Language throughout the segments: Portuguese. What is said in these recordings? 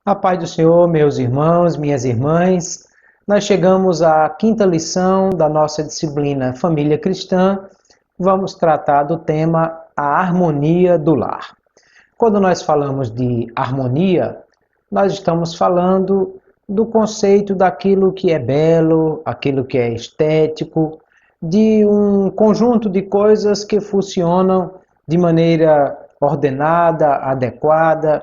A paz do Senhor, meus irmãos, minhas irmãs. Nós chegamos à quinta lição da nossa disciplina Família Cristã. Vamos tratar do tema a harmonia do lar. Quando nós falamos de harmonia, nós estamos falando do conceito daquilo que é belo, aquilo que é estético, de um conjunto de coisas que funcionam de maneira ordenada, adequada.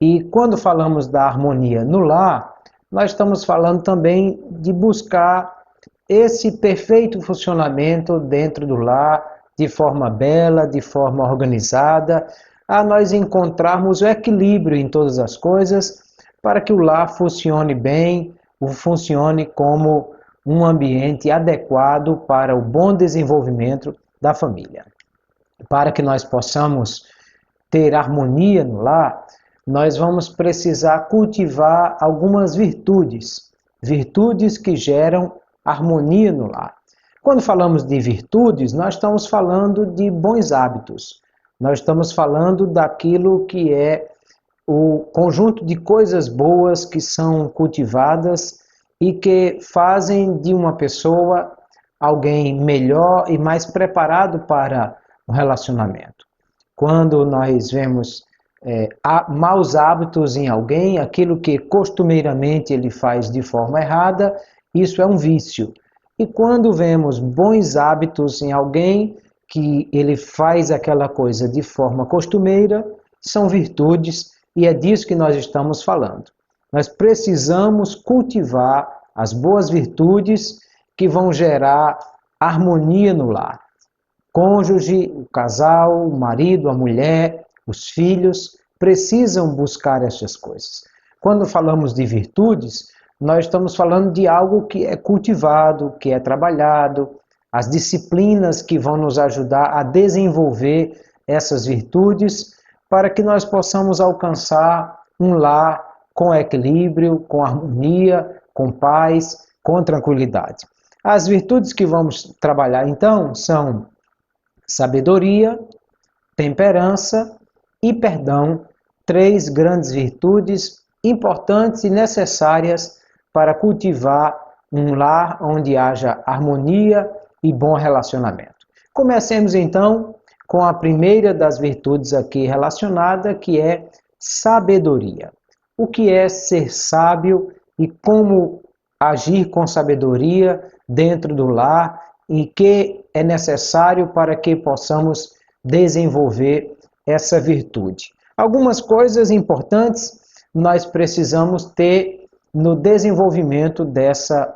E quando falamos da harmonia no lar, nós estamos falando também de buscar esse perfeito funcionamento dentro do lar, de forma bela, de forma organizada, a nós encontrarmos o equilíbrio em todas as coisas, para que o lar funcione bem, funcione como um ambiente adequado para o bom desenvolvimento da família. Para que nós possamos ter harmonia no lar, nós vamos precisar cultivar algumas virtudes, virtudes que geram harmonia no lar. Quando falamos de virtudes, nós estamos falando de bons hábitos, nós estamos falando daquilo que é o conjunto de coisas boas que são cultivadas e que fazem de uma pessoa alguém melhor e mais preparado para o relacionamento. Quando nós vemos maus hábitos em alguém, aquilo que costumeiramente ele faz de forma errada, isso é um vício. E quando vemos bons hábitos em alguém, que ele faz aquela coisa de forma costumeira, são virtudes, e é disso que nós estamos falando. Nós precisamos cultivar as boas virtudes que vão gerar harmonia no lar. Cônjuge, o casal, o marido, a mulher, os filhos precisam buscar essas coisas. Quando falamos de virtudes, nós estamos falando de algo que é cultivado, que é trabalhado, as disciplinas que vão nos ajudar a desenvolver essas virtudes para que nós possamos alcançar um lar com equilíbrio, com harmonia, com paz, com tranquilidade. As virtudes que vamos trabalhar então são sabedoria, temperança e perdão, três grandes virtudes importantes e necessárias para cultivar um lar onde haja harmonia e bom relacionamento. Comecemos então com a primeira das virtudes aqui relacionada, que é sabedoria. O que é ser sábio e como agir com sabedoria dentro do lar e que é necessário para que possamos desenvolver essa virtude. Algumas coisas importantes nós precisamos ter no desenvolvimento dessa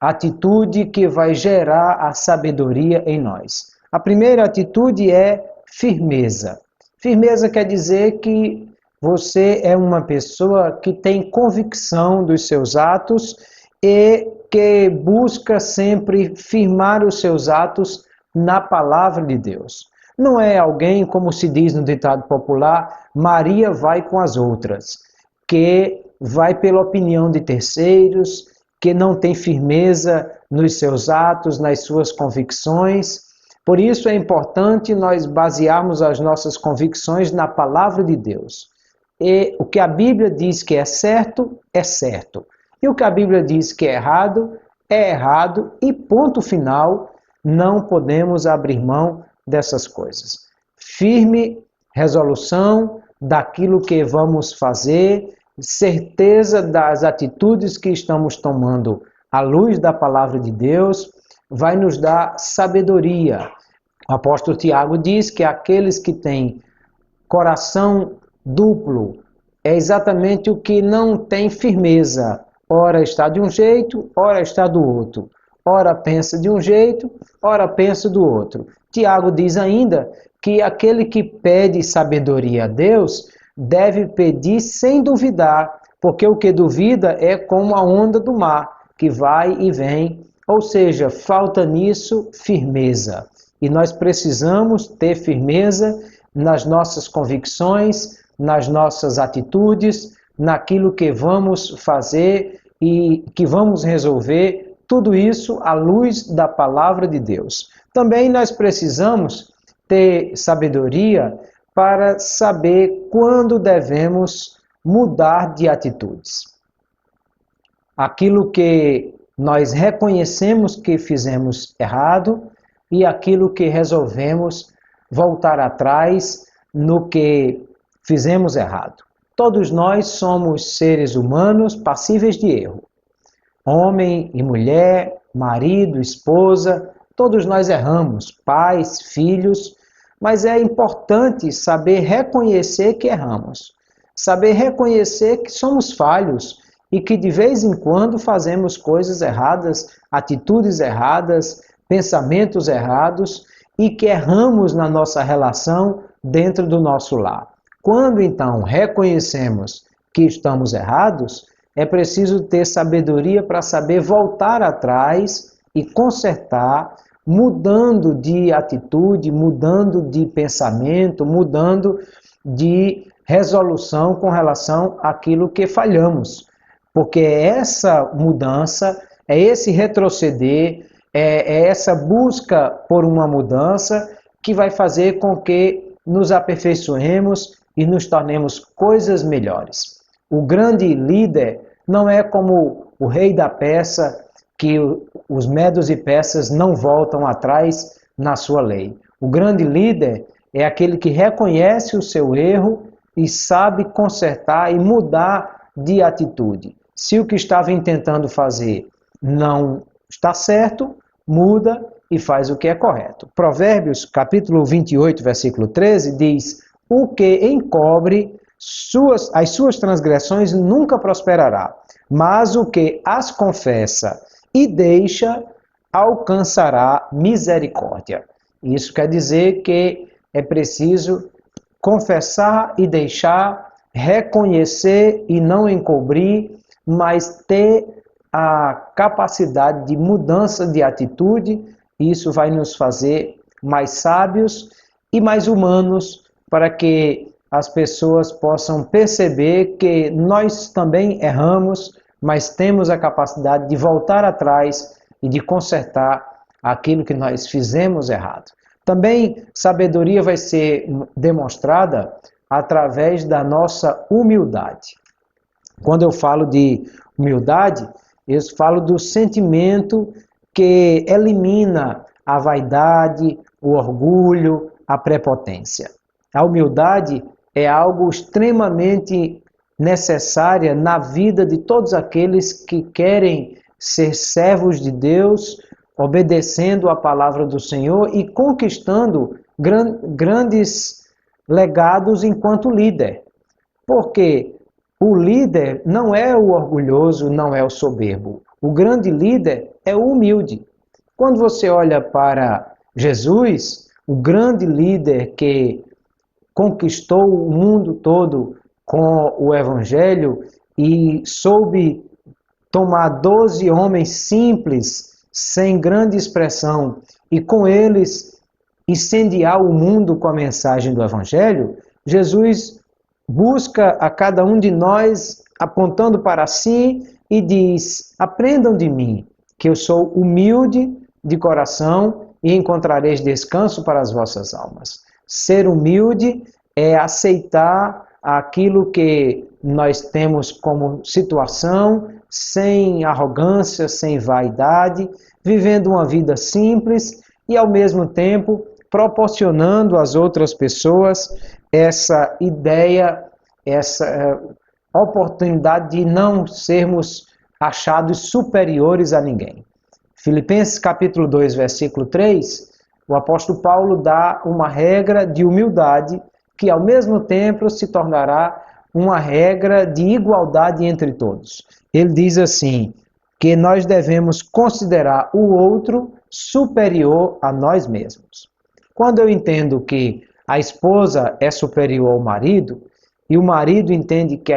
atitude que vai gerar a sabedoria em nós. A primeira atitude é firmeza. Firmeza quer dizer que você é uma pessoa que tem convicção dos seus atos e que busca sempre firmar os seus atos na palavra de Deus. Não é alguém, como se diz no ditado popular, Maria vai com as outras, que vai pela opinião de terceiros, que não tem firmeza nos seus atos, nas suas convicções. Por isso é importante nós basearmos as nossas convicções na palavra de Deus. E o que a Bíblia diz que é certo, é certo. E o que a Bíblia diz que é errado e ponto final, não podemos abrir mão dessas coisas. Firme resolução daquilo que vamos fazer, certeza das atitudes que estamos tomando à luz da palavra de Deus, vai nos dar sabedoria. O apóstolo Tiago diz que aqueles que têm coração duplo é exatamente o que não tem firmeza. Ora está de um jeito, ora está do outro. Ora pensa de um jeito, ora pensa do outro. Tiago diz ainda que aquele que pede sabedoria a Deus deve pedir sem duvidar, porque o que duvida é como a onda do mar, que vai e vem, ou seja, falta nisso firmeza. E nós precisamos ter firmeza nas nossas convicções, nas nossas atitudes, naquilo que vamos fazer e que vamos resolver, tudo isso à luz da palavra de Deus. Também nós precisamos ter sabedoria para saber quando devemos mudar de atitudes. Aquilo que nós reconhecemos que fizemos errado e aquilo que resolvemos voltar atrás no que fizemos errado. Todos nós somos seres humanos passíveis de erro. Homem e mulher, marido, esposa, todos nós erramos, pais, filhos, mas é importante saber reconhecer que erramos, saber reconhecer que somos falhos e que de vez em quando fazemos coisas erradas, atitudes erradas, pensamentos errados e que erramos na nossa relação dentro do nosso lar. Quando então reconhecemos que estamos errados, é preciso ter sabedoria para saber voltar atrás e consertar, mudando de atitude, mudando de pensamento, mudando de resolução com relação àquilo que falhamos. Porque essa mudança, é esse retroceder, é essa busca por uma mudança que vai fazer com que nos aperfeiçoemos e nos tornemos coisas melhores. O grande líder não é como o rei da peça, que os medos e persas não voltam atrás na sua lei. O grande líder é aquele que reconhece o seu erro e sabe consertar e mudar de atitude. Se o que estava tentando fazer não está certo, muda e faz o que é correto. Provérbios, capítulo 28, versículo 13, diz: o que encobre as suas transgressões nunca prosperará, mas o que as confessa e deixa alcançará misericórdia. Isso quer dizer que é preciso confessar e deixar, reconhecer e não encobrir, mas ter a capacidade de mudança de atitude. Isso vai nos fazer mais sábios e mais humanos, para que as pessoas possam perceber que nós também erramos, mas temos a capacidade de voltar atrás e de consertar aquilo que nós fizemos errado. Também sabedoria vai ser demonstrada através da nossa humildade. Quando eu falo de humildade, eu falo do sentimento que elimina a vaidade, o orgulho, a prepotência. A humildade é algo extremamente necessária na vida de todos aqueles que querem ser servos de Deus, obedecendo a palavra do Senhor e conquistando grandes legados enquanto líder. Porque o líder não é o orgulhoso, não é o soberbo. O grande líder é o humilde. Quando você olha para Jesus, o grande líder que conquistou o mundo todo com o Evangelho e soube tomar 12 homens simples, sem grande expressão, e com eles incendiar o mundo com a mensagem do Evangelho, Jesus busca a cada um de nós apontando para si e diz: aprendam de mim, que eu sou humilde de coração e encontrareis descanso para as vossas almas. Ser humilde é aceitar aquilo que nós temos como situação, sem arrogância, sem vaidade, vivendo uma vida simples e, ao mesmo tempo, proporcionando às outras pessoas essa ideia, essa oportunidade de não sermos achados superiores a ninguém. Filipenses capítulo 2, versículo 3, o apóstolo Paulo dá uma regra de humildade que ao mesmo tempo se tornará uma regra de igualdade entre todos. Ele diz assim, que nós devemos considerar o outro superior a nós mesmos. Quando eu entendo que a esposa é superior ao marido, e o marido entende que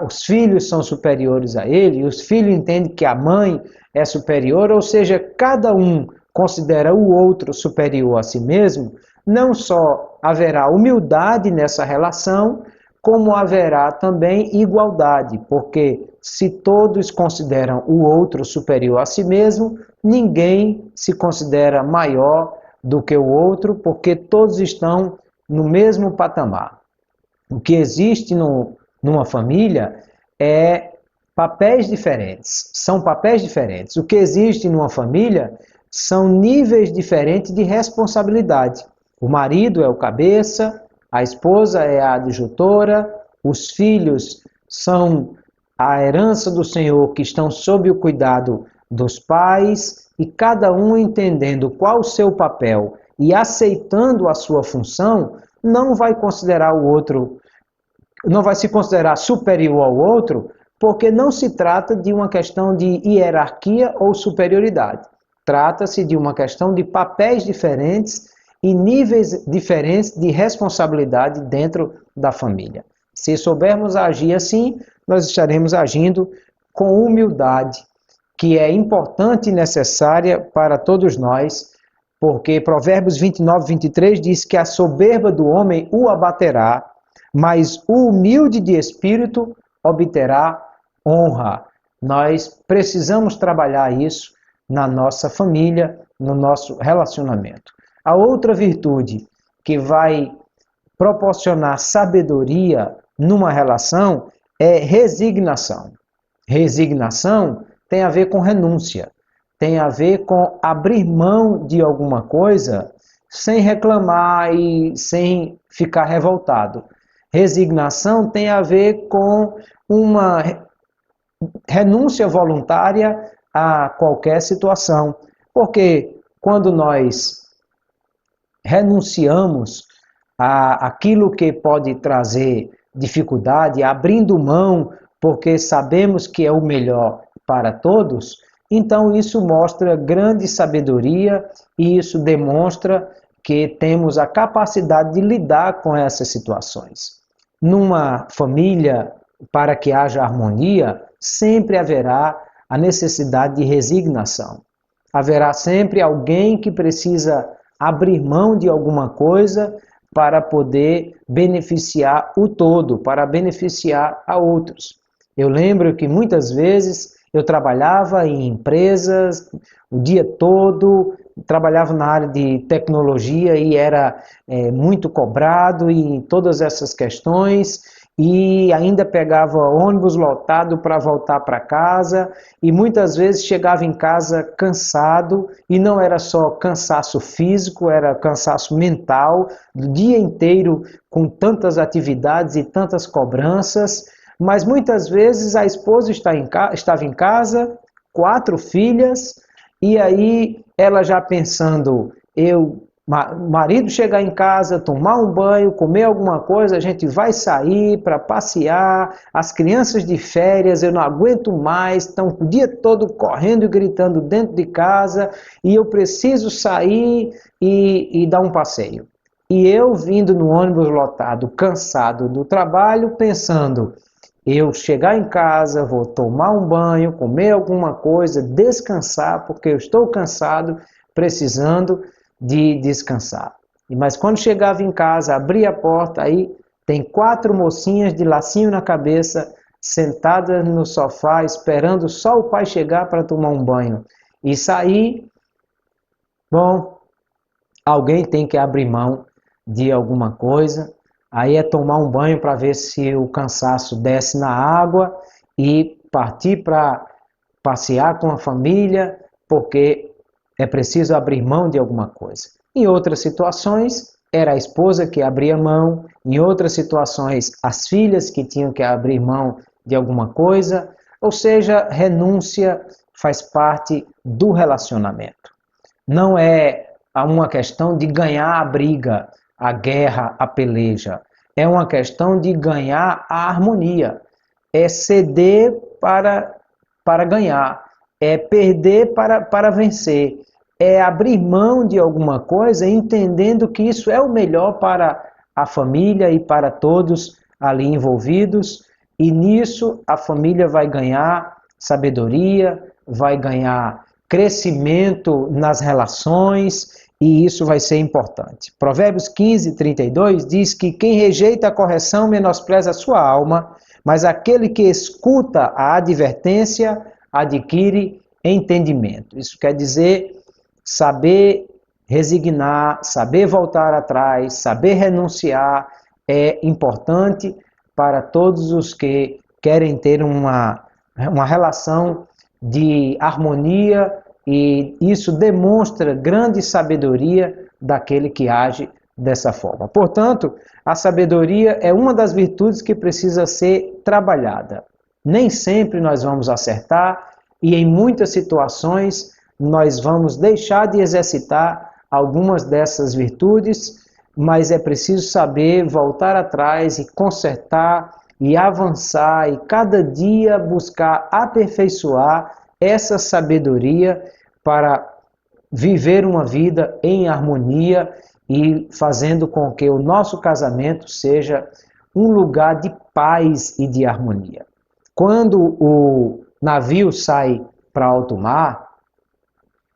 os filhos são superiores a ele, e os filhos entendem que a mãe é superior, ou seja, cada um considera o outro superior a si mesmo, não só haverá humildade nessa relação, como haverá também igualdade, porque se todos consideram o outro superior a si mesmo, ninguém se considera maior do que o outro, porque todos estão no mesmo patamar. O que existe numa família é papéis diferentes, são papéis diferentes. O que existe numa família são níveis diferentes de responsabilidade. O marido é o cabeça, a esposa é a adjutora, os filhos são a herança do Senhor que estão sob o cuidado dos pais, e cada um entendendo qual o seu papel e aceitando a sua função, não vai considerar o outro, não vai se considerar superior ao outro, porque não se trata de uma questão de hierarquia ou superioridade. Trata-se de uma questão de papéis diferentes e níveis diferentes de responsabilidade dentro da família. Se soubermos agir assim, nós estaremos agindo com humildade, que é importante e necessária para todos nós, porque Provérbios 29, 23 diz que a soberba do homem o abaterá, mas o humilde de espírito obterá honra. Nós precisamos trabalhar isso na nossa família, no nosso relacionamento. A outra virtude que vai proporcionar sabedoria numa relação é resignação. Resignação tem a ver com renúncia, tem a ver com abrir mão de alguma coisa sem reclamar e sem ficar revoltado. Resignação tem a ver com uma renúncia voluntária a qualquer situação, porque quando nós renunciamos a aquilo que pode trazer dificuldade, abrindo mão porque sabemos que é o melhor para todos, então isso mostra grande sabedoria e isso demonstra que temos a capacidade de lidar com essas situações. Numa família, para que haja harmonia, sempre haverá a necessidade de resignação. Haverá sempre alguém que precisa abrir mão de alguma coisa para poder beneficiar o todo, para beneficiar a outros. Eu lembro que muitas vezes eu trabalhava em empresas o dia todo, trabalhava na área de tecnologia e era muito cobrado em todas essas questões, e ainda pegava ônibus lotado para voltar para casa, e muitas vezes chegava em casa cansado, e não era só cansaço físico, era cansaço mental, do dia inteiro com tantas atividades e tantas cobranças. Mas muitas vezes a esposa estava em casa, 4 filhas, e aí ela já pensando, o marido chegar em casa, tomar um banho, comer alguma coisa, a gente vai sair para passear, as crianças de férias, eu não aguento mais, estão o dia todo correndo e gritando dentro de casa, e eu preciso sair e dar um passeio. E eu vindo no ônibus lotado, cansado do trabalho, pensando, eu chegar em casa, vou tomar um banho, comer alguma coisa, descansar, porque eu estou cansado, precisando de descansar. Mas quando chegava em casa, abria a porta, aí tem 4 mocinhas de lacinho na cabeça, sentadas no sofá, esperando só o pai chegar para tomar um banho. E sair, bom, alguém tem que abrir mão de alguma coisa, aí é tomar um banho para ver se o cansaço desce na água e partir para passear com a família, porque é preciso abrir mão de alguma coisa. Em outras situações, era a esposa que abria mão, em outras situações, as filhas que tinham que abrir mão de alguma coisa, ou seja, renúncia faz parte do relacionamento. Não é uma questão de ganhar a briga, a guerra, a peleja. É uma questão de ganhar a harmonia. É ceder para ganhar. É perder para vencer. É abrir mão de alguma coisa, entendendo que isso é o melhor para a família e para todos ali envolvidos. E nisso a família vai ganhar sabedoria, vai ganhar crescimento nas relações, e isso vai ser importante. Provérbios 15, 32 diz que quem rejeita a correção menospreza a sua alma, mas aquele que escuta a advertência adquire entendimento. Isso quer dizer saber resignar, saber voltar atrás, saber renunciar é importante para todos os que querem ter uma relação de harmonia, e isso demonstra grande sabedoria daquele que age dessa forma. Portanto, a sabedoria é uma das virtudes que precisa ser trabalhada. Nem sempre nós vamos acertar e em muitas situações nós vamos deixar de exercitar algumas dessas virtudes, mas é preciso saber voltar atrás e consertar e avançar e cada dia buscar aperfeiçoar essa sabedoria para viver uma vida em harmonia e fazendo com que o nosso casamento seja um lugar de paz e de harmonia. Quando o navio sai para alto mar,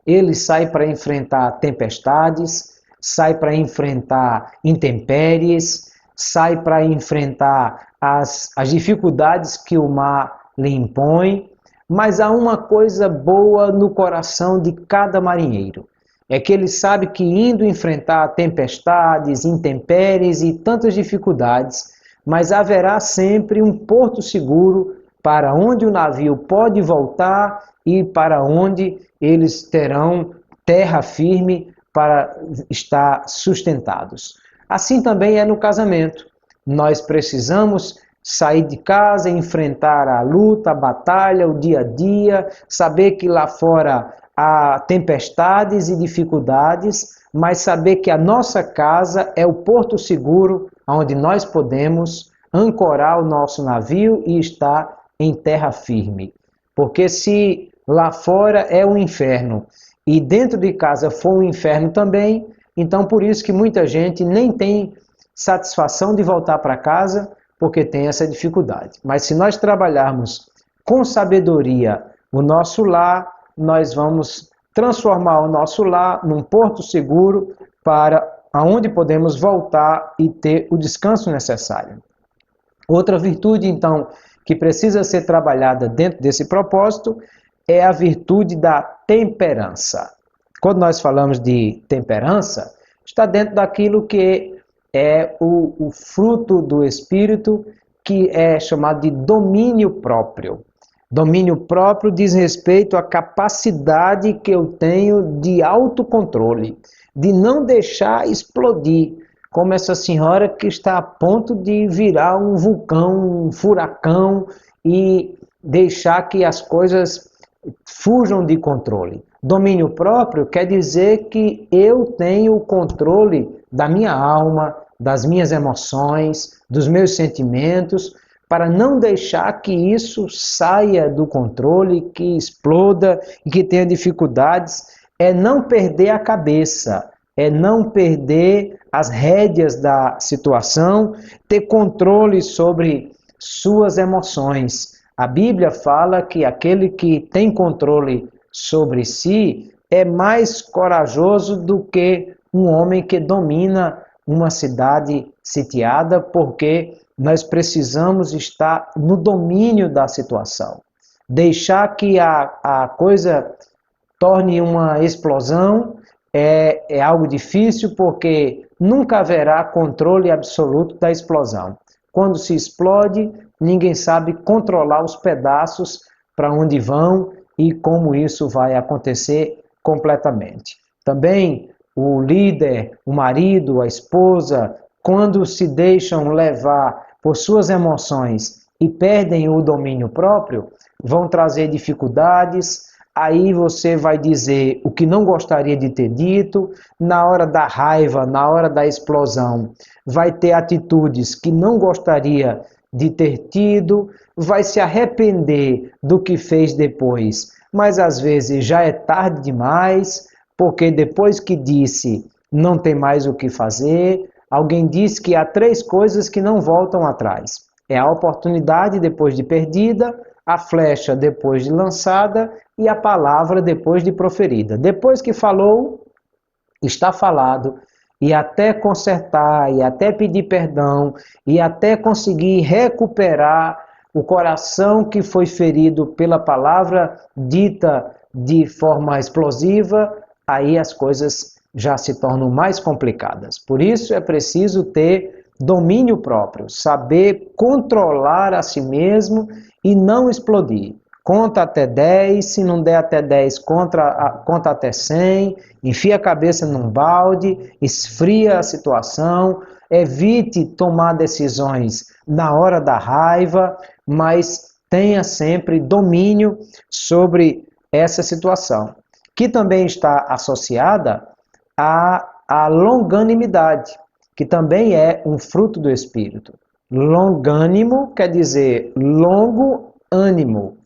ele sai para enfrentar tempestades, sai para enfrentar intempéries, sai para enfrentar as dificuldades que o mar lhe impõe, mas há uma coisa boa no coração de cada marinheiro. É que ele sabe que indo enfrentar tempestades, intempéries e tantas dificuldades, mas haverá sempre um porto seguro para onde o navio pode voltar e para onde eles terão terra firme para estar sustentados. Assim também é no casamento. Nós precisamos sair de casa, enfrentar a luta, a batalha, o dia a dia, saber que lá fora há tempestades e dificuldades, mas saber que a nossa casa é o porto seguro onde nós podemos ancorar o nosso navio e estar em terra firme. Porque se lá fora é um inferno e dentro de casa for um inferno também, então por isso que muita gente nem tem satisfação de voltar para casa, porque tem essa dificuldade. Mas se nós trabalharmos com sabedoria o nosso lar, nós vamos transformar o nosso lar num porto seguro para aonde podemos voltar e ter o descanso necessário. Outra virtude, então, que precisa ser trabalhada dentro desse propósito é a virtude da temperança. Quando nós falamos de temperança, está dentro daquilo que é o fruto do Espírito, que é chamado de domínio próprio. Domínio próprio diz respeito à capacidade que eu tenho de autocontrole, de não deixar explodir, como essa senhora que está a ponto de virar um vulcão, um furacão e deixar que as coisas fujam de controle. Domínio próprio quer dizer que eu tenho o controle da minha alma, das minhas emoções, dos meus sentimentos, para não deixar que isso saia do controle, que exploda e que tenha dificuldades. É não perder a cabeça, é não perder as rédeas da situação, ter controle sobre suas emoções. A Bíblia fala que aquele que tem controle sobre si é mais corajoso do que um homem que domina uma cidade sitiada, porque nós precisamos estar no domínio da situação. Deixar que a coisa torne uma explosão é algo difícil, porque nunca haverá controle absoluto da explosão. Quando se explode, ninguém sabe controlar os pedaços para onde vão e como isso vai acontecer completamente. Também o líder, o marido, a esposa, quando se deixam levar por suas emoções e perdem o domínio próprio, vão trazer dificuldades. Aí você vai dizer o que não gostaria de ter dito, na hora da raiva, na hora da explosão, vai ter atitudes que não gostaria de ter tido, vai se arrepender do que fez depois, mas às vezes já é tarde demais, porque depois que disse, não tem mais o que fazer. Alguém disse que há 3 coisas que não voltam atrás. É a oportunidade depois de perdida, a flecha depois de lançada e a palavra depois de proferida. Depois que falou, está falado, e até consertar, e até pedir perdão, e até conseguir recuperar o coração que foi ferido pela palavra dita de forma explosiva, aí as coisas já se tornam mais complicadas. Por isso é preciso ter domínio próprio, saber controlar a si mesmo e não explodir. Conta até 10, se não der até 10, conta até 100, enfia a cabeça num balde, esfria a situação, evite tomar decisões na hora da raiva, mas tenha sempre domínio sobre essa situação, que também está associada à longanimidade, que também é um fruto do Espírito. Longânimo quer dizer longo ânimo.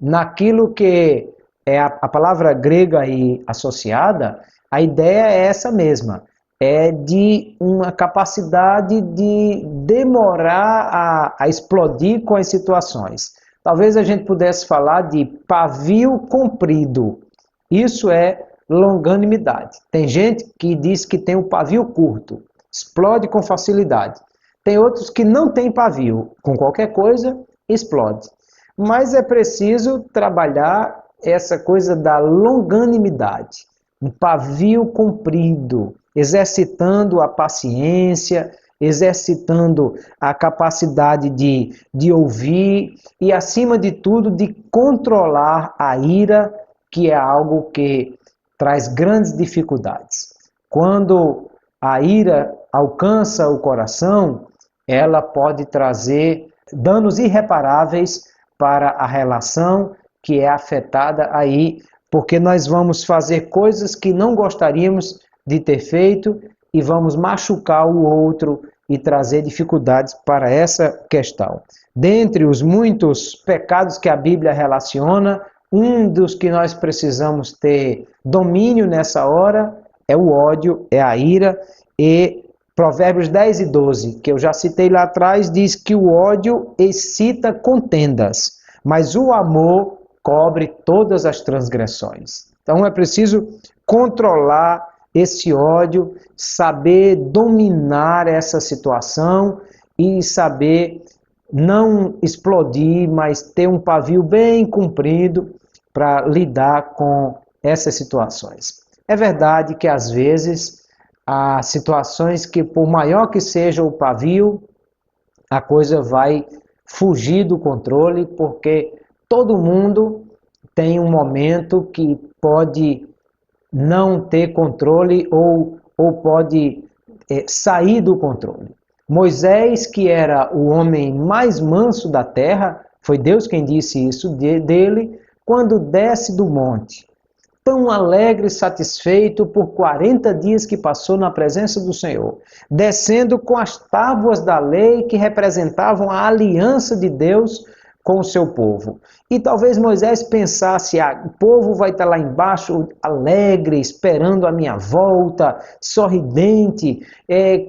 Naquilo que é a palavra grega aí associada, a ideia é essa mesma, é de uma capacidade de demorar a explodir com as situações. Talvez a gente pudesse falar de pavio comprido. Isso é longanimidade. Tem gente que diz que tem o pavio curto, explode com facilidade. Tem outros que não têm pavio, com qualquer coisa explode. Mas é preciso trabalhar essa coisa da longanimidade, um pavio comprido, exercitando a paciência, exercitando a capacidade de ouvir e, acima de tudo, de controlar a ira, que é algo que traz grandes dificuldades. Quando a ira alcança o coração, ela pode trazer danos irreparáveis para a relação que é afetada aí, porque nós vamos fazer coisas que não gostaríamos de ter feito e vamos machucar o outro e trazer dificuldades para essa questão. Dentre os muitos pecados que a Bíblia relaciona, um dos que nós precisamos ter domínio nessa hora é o ódio, é a ira, e Provérbios 10 e 12, que eu já citei lá atrás, diz que o ódio excita contendas, mas o amor cobre todas as transgressões. Então é preciso controlar esse ódio, saber dominar essa situação e saber não explodir, mas ter um pavio bem comprido para lidar com essas situações. É verdade que às vezes há situações que, por maior que seja o pavio, a coisa vai fugir do controle, porque todo mundo tem um momento que pode não ter controle ou pode sair do controle. Moisés, que era o homem mais manso da terra, foi Deus quem disse isso dele, quando desce do monte, tão alegre e satisfeito por 40 dias que passou na presença do Senhor, descendo com as tábuas da lei que representavam a aliança de Deus com o seu povo. E talvez Moisés pensasse, o povo vai estar lá embaixo alegre, esperando a minha volta, sorridente,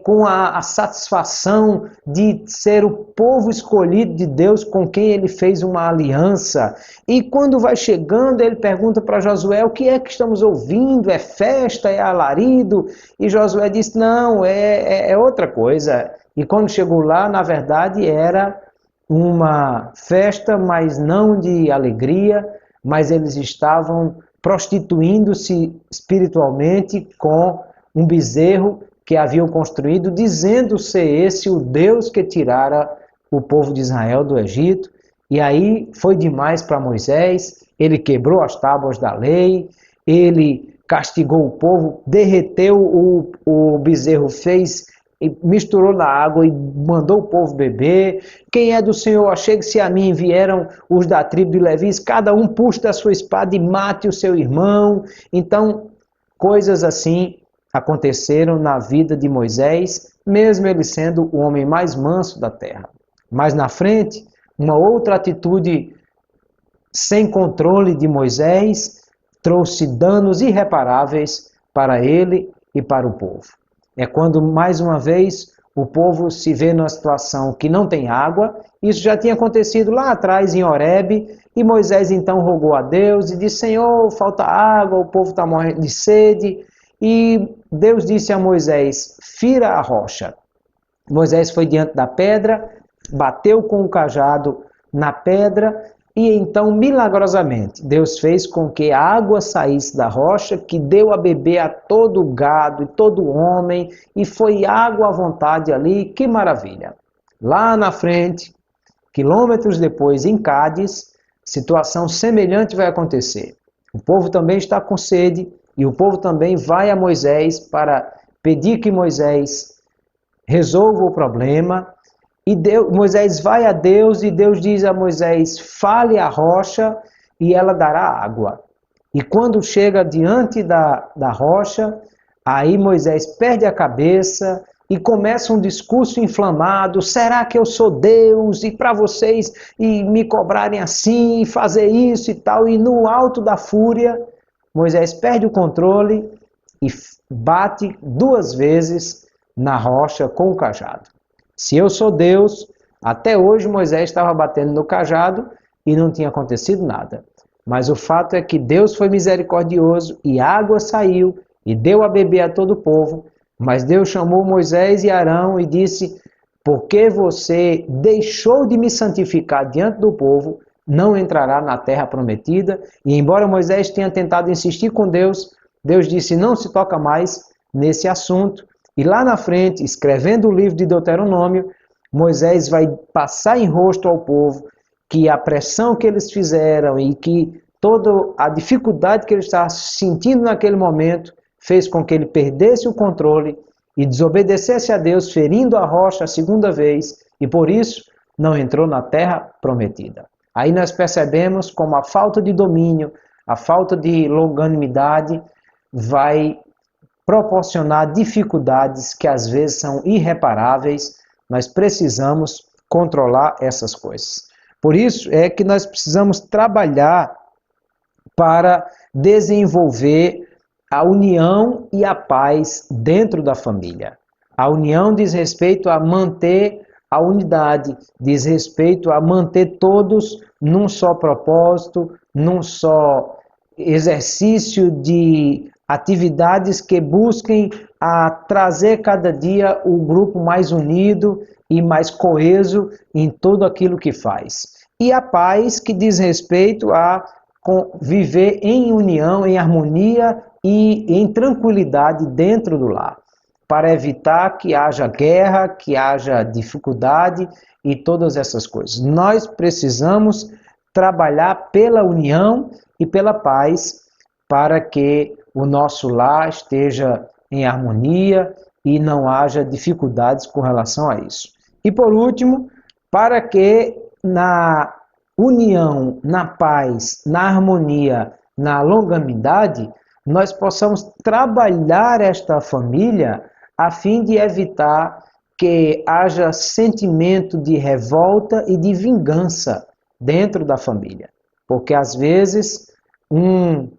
com a satisfação de ser o povo escolhido de Deus com quem ele fez uma aliança. E quando vai chegando, ele pergunta para Josué, o que é que estamos ouvindo? É festa? É alarido? E Josué disse, não, é outra coisa. E quando chegou lá, na verdade, era uma festa, mas não de alegria, mas eles estavam prostituindo-se espiritualmente com um bezerro que haviam construído, dizendo ser esse o Deus que tirara o povo de Israel do Egito. E aí foi demais para Moisés, ele quebrou as tábuas da lei, ele castigou o povo, derreteu o bezerro, fez e misturou na água e mandou o povo beber. Quem é do Senhor, achegue-se a mim. Vieram os da tribo de Levi, cada um puxe da sua espada e mate o seu irmão. Então, coisas assim aconteceram na vida de Moisés, mesmo ele sendo o homem mais manso da terra. Mais na frente, uma outra atitude sem controle de Moisés trouxe danos irreparáveis para ele e para o povo. É quando, mais uma vez, o povo se vê numa situação que não tem água. Isso já tinha acontecido lá atrás em Horebe, e Moisés então rogou a Deus e disse, Senhor, falta água, o povo está morrendo de sede. E Deus disse a Moisés, fira a rocha. Moisés foi diante da pedra, bateu com o cajado na pedra, E então, milagrosamente, Deus fez com que a água saísse da rocha, que deu a beber a todo o gado e todo homem, e foi água à vontade ali, que maravilha. Lá na frente, quilômetros depois, em Cádiz, situação semelhante vai acontecer. O povo também está com sede, e o povo também vai a Moisés para pedir que Moisés resolva o problema. E Moisés vai a Deus e Deus diz a Moisés, fale a rocha e ela dará água. E quando chega diante da rocha, aí Moisés perde a cabeça e começa um discurso inflamado, será que eu sou Deus? E para vocês e me cobrarem assim, fazer isso e tal. E no alto da fúria, Moisés perde o controle e bate 2 vezes na rocha com o cajado. Se eu sou Deus, até hoje Moisés estava batendo no cajado e não tinha acontecido nada. Mas o fato é que Deus foi misericordioso e a água saiu e deu a beber a todo o povo. Mas Deus chamou Moisés e Arão e disse, porque você deixou de me santificar diante do povo, não entrará na terra prometida. E embora Moisés tenha tentado insistir com Deus, Deus disse, não se toca mais nesse assunto. E lá na frente, escrevendo o livro de Deuteronômio, Moisés vai passar em rosto ao povo que a pressão que eles fizeram e que toda a dificuldade que ele estava sentindo naquele momento fez com que ele perdesse o controle e desobedecesse a Deus, ferindo a rocha a 2ª vez, e por isso não entrou na terra prometida. Aí nós percebemos como a falta de domínio, a falta de longanimidade vai proporcionar dificuldades que às vezes são irreparáveis. Nós precisamos controlar essas coisas. Por isso é que nós precisamos trabalhar para desenvolver a união e a paz dentro da família. A união diz respeito a manter a unidade, diz respeito a manter todos num só propósito, num só exercício de atividades que busquem a trazer cada dia o grupo mais unido e mais coeso em tudo aquilo que faz. E a paz que diz respeito a viver em união, em harmonia e em tranquilidade dentro do lar, para evitar que haja guerra, que haja dificuldade e todas essas coisas. Nós precisamos trabalhar pela união e pela paz para que o nosso lar esteja em harmonia e não haja dificuldades com relação a isso. E por último, para que na união, na paz, na harmonia, na longanimidade, nós possamos trabalhar esta família a fim de evitar que haja sentimento de revolta e de vingança dentro da família. Porque às vezes um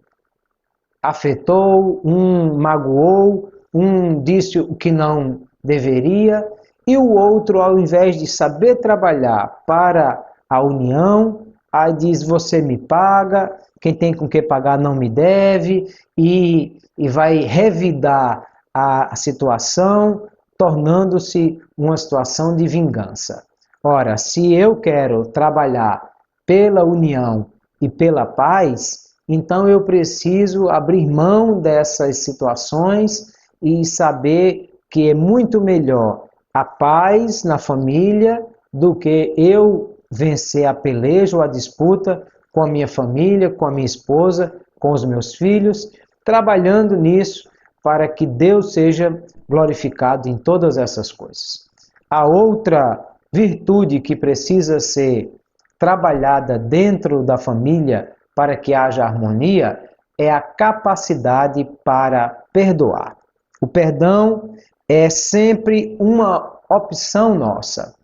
afetou, um magoou, um disse o que não deveria, e o outro, ao invés de saber trabalhar para a união, aí diz, você me paga, quem tem com que pagar não me deve, e vai revidar a situação, tornando-se uma situação de vingança. Ora, se eu quero trabalhar pela união e pela paz, então eu preciso abrir mão dessas situações e saber que é muito melhor a paz na família do que eu vencer a peleja ou a disputa com a minha família, com a minha esposa, com os meus filhos, trabalhando nisso para que Deus seja glorificado em todas essas coisas. A outra virtude que precisa ser trabalhada dentro da família para que haja harmonia é a capacidade para perdoar. O perdão é sempre uma opção nossa.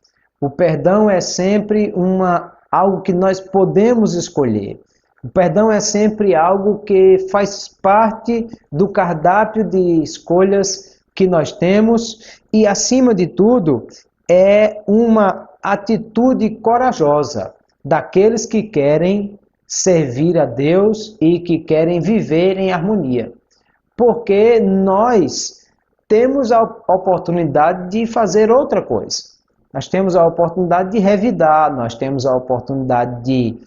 O perdão é sempre algo que nós podemos escolher. O perdão é sempre algo que faz parte do cardápio de escolhas que nós temos e, acima de tudo, é uma atitude corajosa daqueles que querem servir a Deus e que querem viver em harmonia. Porque nós temos a oportunidade de fazer outra coisa. Nós temos a oportunidade de revidar, nós temos a oportunidade de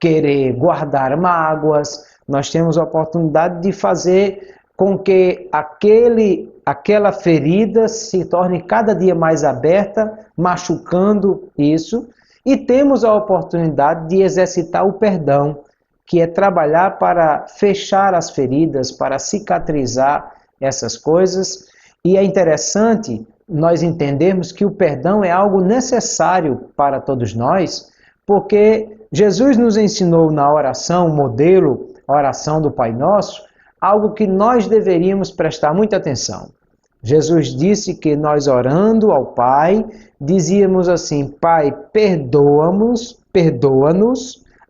querer guardar mágoas, nós temos a oportunidade de fazer com que aquela ferida se torne cada dia mais aberta, machucando isso, e temos a oportunidade de exercitar o perdão, que é trabalhar para fechar as feridas, para cicatrizar essas coisas. E é interessante nós entendermos que o perdão é algo necessário para todos nós, porque Jesus nos ensinou na oração, modelo, a oração do Pai Nosso, algo que nós deveríamos prestar muita atenção. Jesus disse que nós orando ao Pai, dizíamos assim: Pai, perdoa-nos,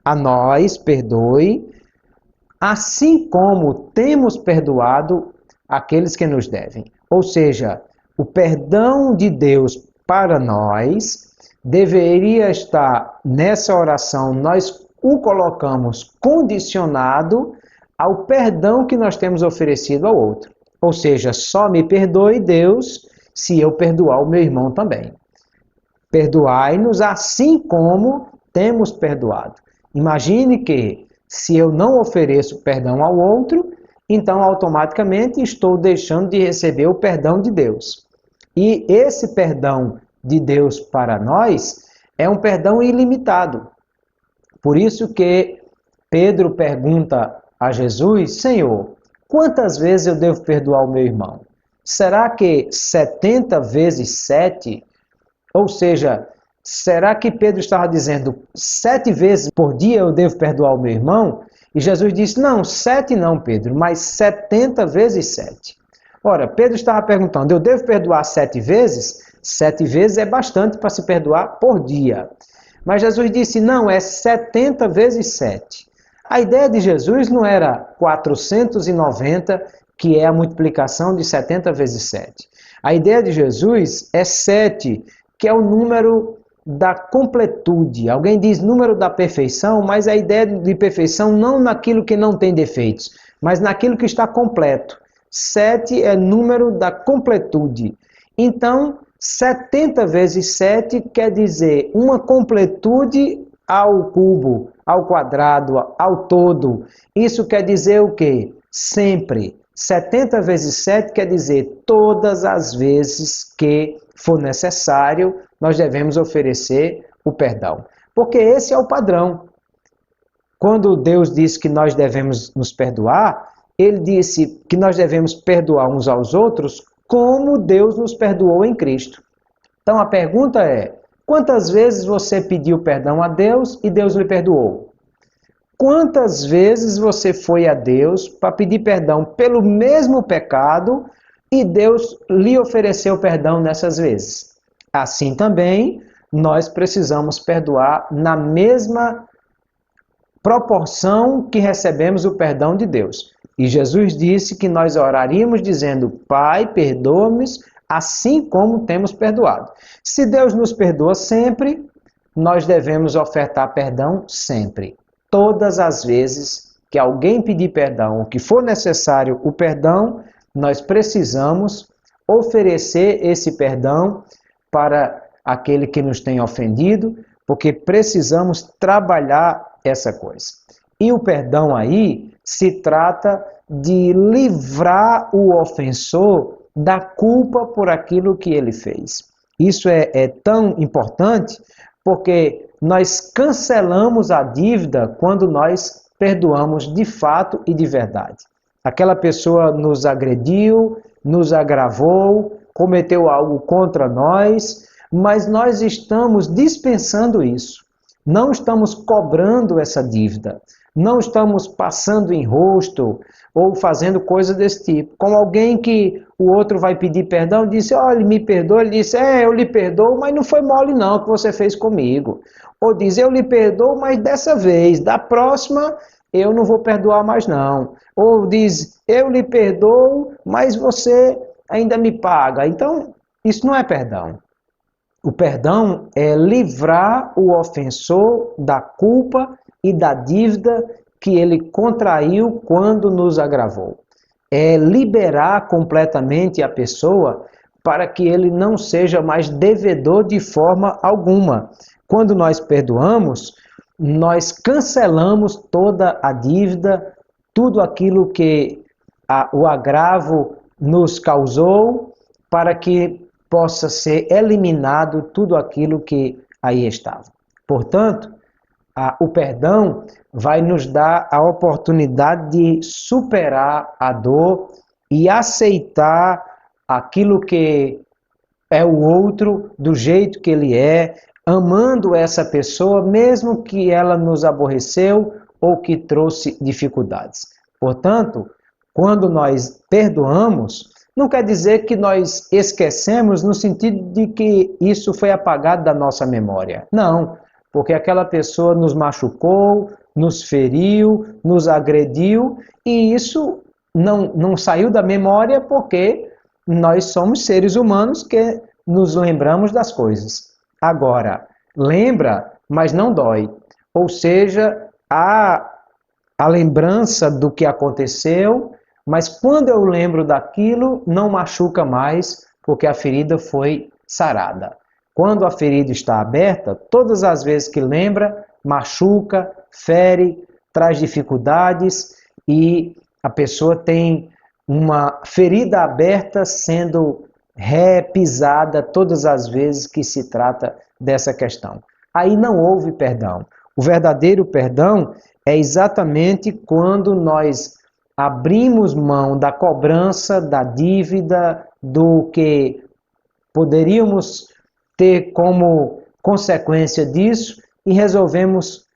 a nós, perdoe, assim como temos perdoado aqueles que nos devem. Ou seja, o perdão de Deus para nós deveria estar nessa oração, nós o colocamos condicionado ao perdão que nós temos oferecido ao outro. Ou seja, só me perdoe, Deus, se eu perdoar o meu irmão também. Perdoai-nos assim como temos perdoado. Imagine que, se eu não ofereço perdão ao outro, então automaticamente estou deixando de receber o perdão de Deus. E esse perdão de Deus para nós é um perdão ilimitado. Por isso que Pedro pergunta a Jesus: Senhor, quantas vezes eu devo perdoar o meu irmão? Será que 70 vezes 7? Ou seja, será que Pedro estava dizendo 7 vezes por dia eu devo perdoar o meu irmão? E Jesus disse: não, 7 não, Pedro, mas 70 vezes 7. Ora, Pedro estava perguntando: eu devo perdoar 7 vezes? 7 vezes é bastante para se perdoar por dia. Mas Jesus disse: não, é 70 vezes 7. A ideia de Jesus não era 490, que é a multiplicação de 70 vezes 7. A ideia de Jesus é 7, que é o número da completude. Alguém diz número da perfeição, mas a ideia de perfeição não naquilo que não tem defeitos, mas naquilo que está completo. 7 é número da completude. Então, 70 vezes 7 quer dizer uma completude ao cubo, ao quadrado, ao todo. Isso quer dizer o quê? Sempre. 70 vezes 7 quer dizer todas as vezes que for necessário, nós devemos oferecer o perdão. Porque esse é o padrão. Quando Deus disse que nós devemos nos perdoar, Ele disse que nós devemos perdoar uns aos outros como Deus nos perdoou em Cristo. Então a pergunta é: quantas vezes você pediu perdão a Deus e Deus lhe perdoou? Quantas vezes você foi a Deus para pedir perdão pelo mesmo pecado e Deus lhe ofereceu perdão nessas vezes? Assim também, nós precisamos perdoar na mesma proporção que recebemos o perdão de Deus. E Jesus disse que nós oraríamos dizendo: Pai, perdoa-nos assim como temos perdoado. Se Deus nos perdoa sempre, nós devemos ofertar perdão sempre. Todas as vezes que alguém pedir perdão, o que for necessário o perdão, nós precisamos oferecer esse perdão para aquele que nos tem ofendido, porque precisamos trabalhar essa coisa. E o perdão aí se trata de livrar o ofensor da culpa por aquilo que ele fez. Isso é tão importante porque nós cancelamos a dívida quando nós perdoamos de fato e de verdade. Aquela pessoa nos agrediu, nos agravou, cometeu algo contra nós, mas nós estamos dispensando isso. Não estamos cobrando essa dívida. Não estamos passando em rosto ou fazendo coisa desse tipo. Como alguém que o outro vai pedir perdão, disse: olha, me perdoa. Ele disse: eu lhe perdoo, mas não foi mole não que você fez comigo. Ou diz: eu lhe perdoo, mas dessa vez, da próxima, eu não vou perdoar mais não. Ou diz: eu lhe perdoo, mas você ainda me paga. Então, isso não é perdão. O perdão é livrar o ofensor da culpa e da dívida que ele contraiu quando nos agravou. É liberar completamente a pessoa para que ele não seja mais devedor de forma alguma. Quando nós perdoamos, nós cancelamos toda a dívida, tudo aquilo que o agravo nos causou, para que possa ser eliminado tudo aquilo que aí estava. Portanto, o perdão vai nos dar a oportunidade de superar a dor e aceitar aquilo que é o outro do jeito que ele é, amando essa pessoa, mesmo que ela nos aborreceu ou que trouxe dificuldades. Portanto, quando nós perdoamos, não quer dizer que nós esquecemos no sentido de que isso foi apagado da nossa memória. Não, porque aquela pessoa nos machucou, nos feriu, nos agrediu, e isso não saiu da memória porque nós somos seres humanos que nos lembramos das coisas. Agora, lembra, mas não dói. Ou seja, há a lembrança do que aconteceu, mas quando eu lembro daquilo, não machuca mais, porque a ferida foi sarada. Quando a ferida está aberta, todas as vezes que lembra, machuca, fere, traz dificuldades e a pessoa tem uma ferida aberta sendo repisada todas as vezes que se trata dessa questão. Aí não houve perdão. O verdadeiro perdão é exatamente quando nós abrimos mão da cobrança, da dívida, do que poderíamos ter como consequência disso e resolvemos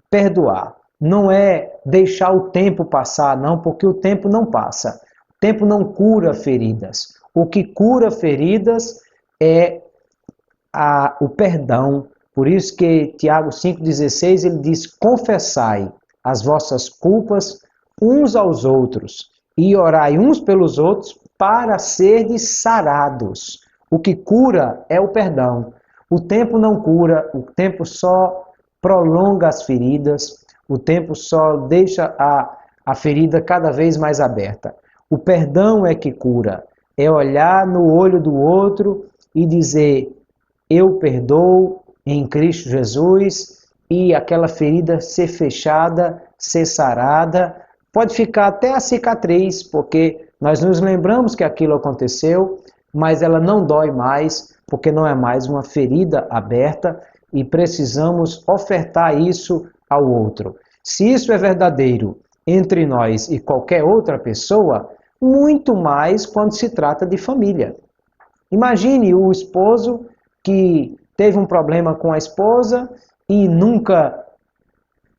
perdoar. Não é deixar o tempo passar, não, porque o tempo não passa. O tempo não cura feridas. O que cura feridas é o perdão. Por isso que Tiago 5,16 ele diz: confessai as vossas culpas uns aos outros e orai uns pelos outros para serdes sarados. O que cura é o perdão. O tempo não cura, o tempo só prolonga as feridas, o tempo só deixa a ferida cada vez mais aberta. O perdão é que cura, é olhar no olho do outro e dizer: eu perdoo em Cristo Jesus, e aquela ferida ser fechada, ser sarada. Pode ficar até a cicatriz, porque nós nos lembramos que aquilo aconteceu, mas ela não dói mais, porque não é mais uma ferida aberta e precisamos ofertar isso ao outro. Se isso é verdadeiro entre nós e qualquer outra pessoa, muito mais quando se trata de família. Imagine o esposo que teve um problema com a esposa e nunca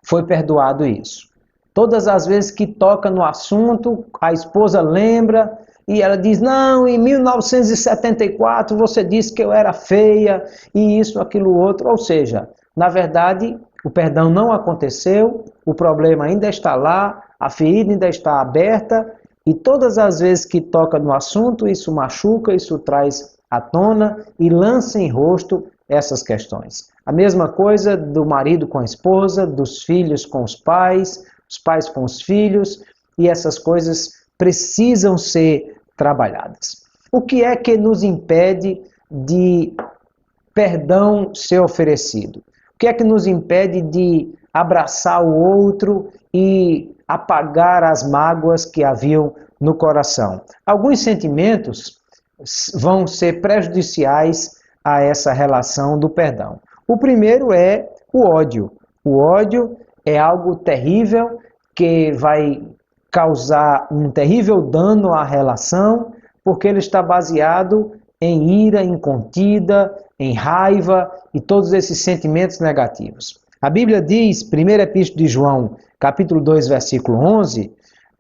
foi perdoado isso. Todas as vezes que toca no assunto, a esposa lembra e ela diz: não, em 1974 você disse que eu era feia e isso, aquilo, outro. Ou seja, na verdade, o perdão não aconteceu, o problema ainda está lá, a ferida ainda está aberta e todas as vezes que toca no assunto, isso machuca, isso traz à tona e lança em rosto essas questões. A mesma coisa do marido com a esposa, dos filhos com os pais com os filhos, e essas coisas precisam ser trabalhadas. O que é que nos impede de perdão ser oferecido? O que é que nos impede de abraçar o outro e apagar as mágoas que haviam no coração? Alguns sentimentos vão ser prejudiciais a essa relação do perdão. O primeiro é o ódio. O ódio é algo terrível que vai causar um terrível dano à relação, porque ele está baseado em ira incontida, em raiva e todos esses sentimentos negativos. A Bíblia diz, 1ª Epístola de João, capítulo 2, versículo 11,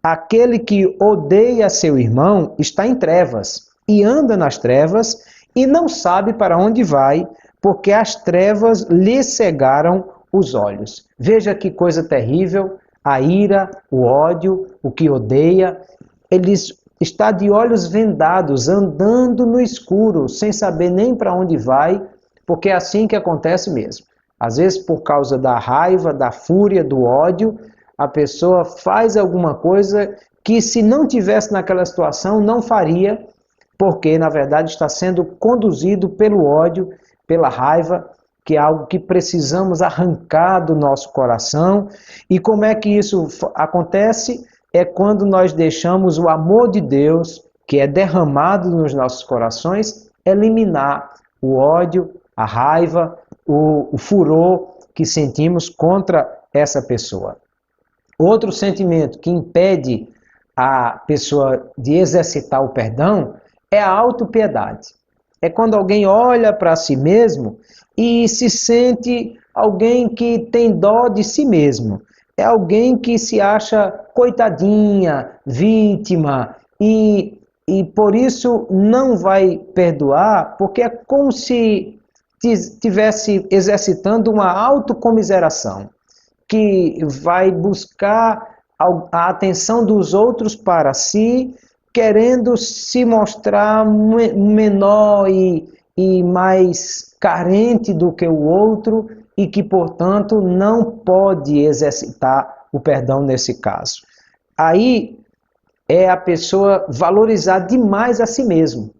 aquele que odeia seu irmão está em trevas e anda nas trevas e não sabe para onde vai, porque as trevas lhe cegaram os olhos. Veja que coisa terrível, a ira, o ódio, o que odeia, ele está de olhos vendados, andando no escuro, sem saber nem para onde vai, porque é assim que acontece mesmo. Às vezes, por causa da raiva, da fúria, do ódio, a pessoa faz alguma coisa que, se não tivesse naquela situação, não faria, porque, na verdade, está sendo conduzido pelo ódio, pela raiva, que é algo que precisamos arrancar do nosso coração. E como é que isso acontece? É quando nós deixamos o amor de Deus, que é derramado nos nossos corações, eliminar o ódio, a raiva, o furor que sentimos contra essa pessoa. Outro sentimento que impede a pessoa de exercitar o perdão é a autopiedade. É quando alguém olha para si mesmo e se sente alguém que tem dó de si mesmo. É alguém que se acha coitadinha, vítima, e por isso não vai perdoar, porque é como se estivesse exercitando uma autocomiseração, que vai buscar a atenção dos outros para si, querendo se mostrar menor e mais carente do que o outro e que, portanto, não pode exercitar o perdão nesse caso. Aí é a pessoa valorizar demais a si mesmo,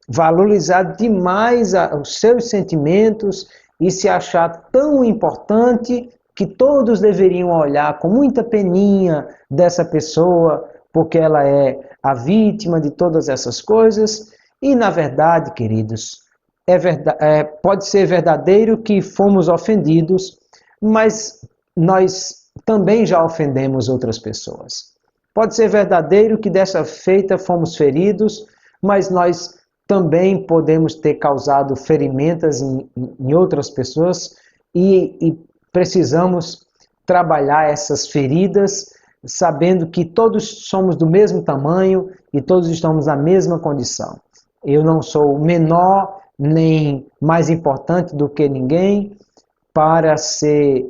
valorizar demais os seus sentimentos e se achar tão importante que todos deveriam olhar com muita peninha dessa pessoa, porque ela é a vítima de todas essas coisas. E, na verdade, queridos, pode ser verdadeiro que fomos ofendidos, mas nós também já ofendemos outras pessoas. Pode ser verdadeiro que dessa feita fomos feridos, mas nós também podemos ter causado ferimentos em outras pessoas e precisamos trabalhar essas feridas, sabendo que todos somos do mesmo tamanho e todos estamos na mesma condição. Eu não sou menor nem mais importante do que ninguém para ser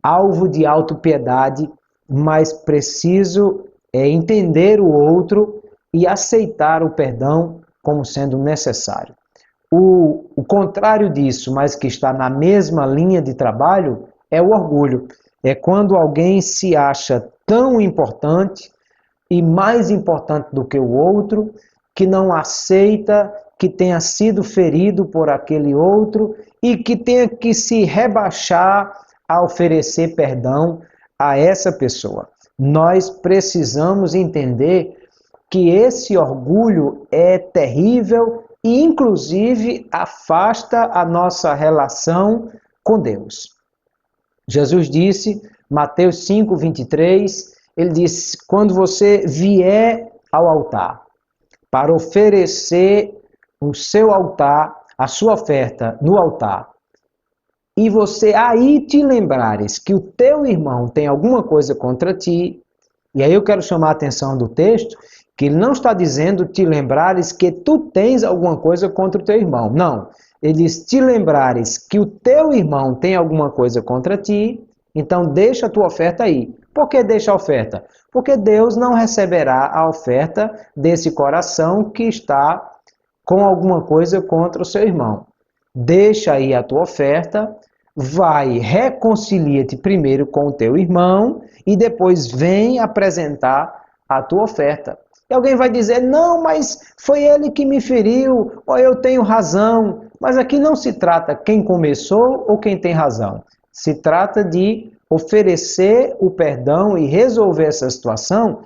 alvo de autopiedade, mas preciso entender o outro e aceitar o perdão como sendo necessário. O contrário disso, mas que está na mesma linha de trabalho, é o orgulho. É quando alguém se acha tão importante e mais importante do que o outro, que não aceita que tenha sido ferido por aquele outro e que tenha que se rebaixar a oferecer perdão a essa pessoa. Nós precisamos entender que esse orgulho é terrível e, inclusive, afasta a nossa relação com Deus. Jesus disse, Mateus 5, 23, ele disse, quando você vier ao altar para oferecer o seu altar, a sua oferta no altar, e você aí te lembrares que o teu irmão tem alguma coisa contra ti, e aí eu quero chamar a atenção do texto, que ele não está dizendo te lembrares que tu tens alguma coisa contra o teu irmão. Não. Ele diz te lembrares que o teu irmão tem alguma coisa contra ti, então deixa a tua oferta aí. Por que deixa a oferta? Porque Deus não receberá a oferta desse coração que está com alguma coisa contra o seu irmão. Deixa aí a tua oferta, vai, reconcilia-te primeiro com o teu irmão e depois vem apresentar a tua oferta. E alguém vai dizer, não, mas foi ele que me feriu, ou eu tenho razão. Mas aqui não se trata quem começou ou quem tem razão. Se trata de oferecer o perdão e resolver essa situação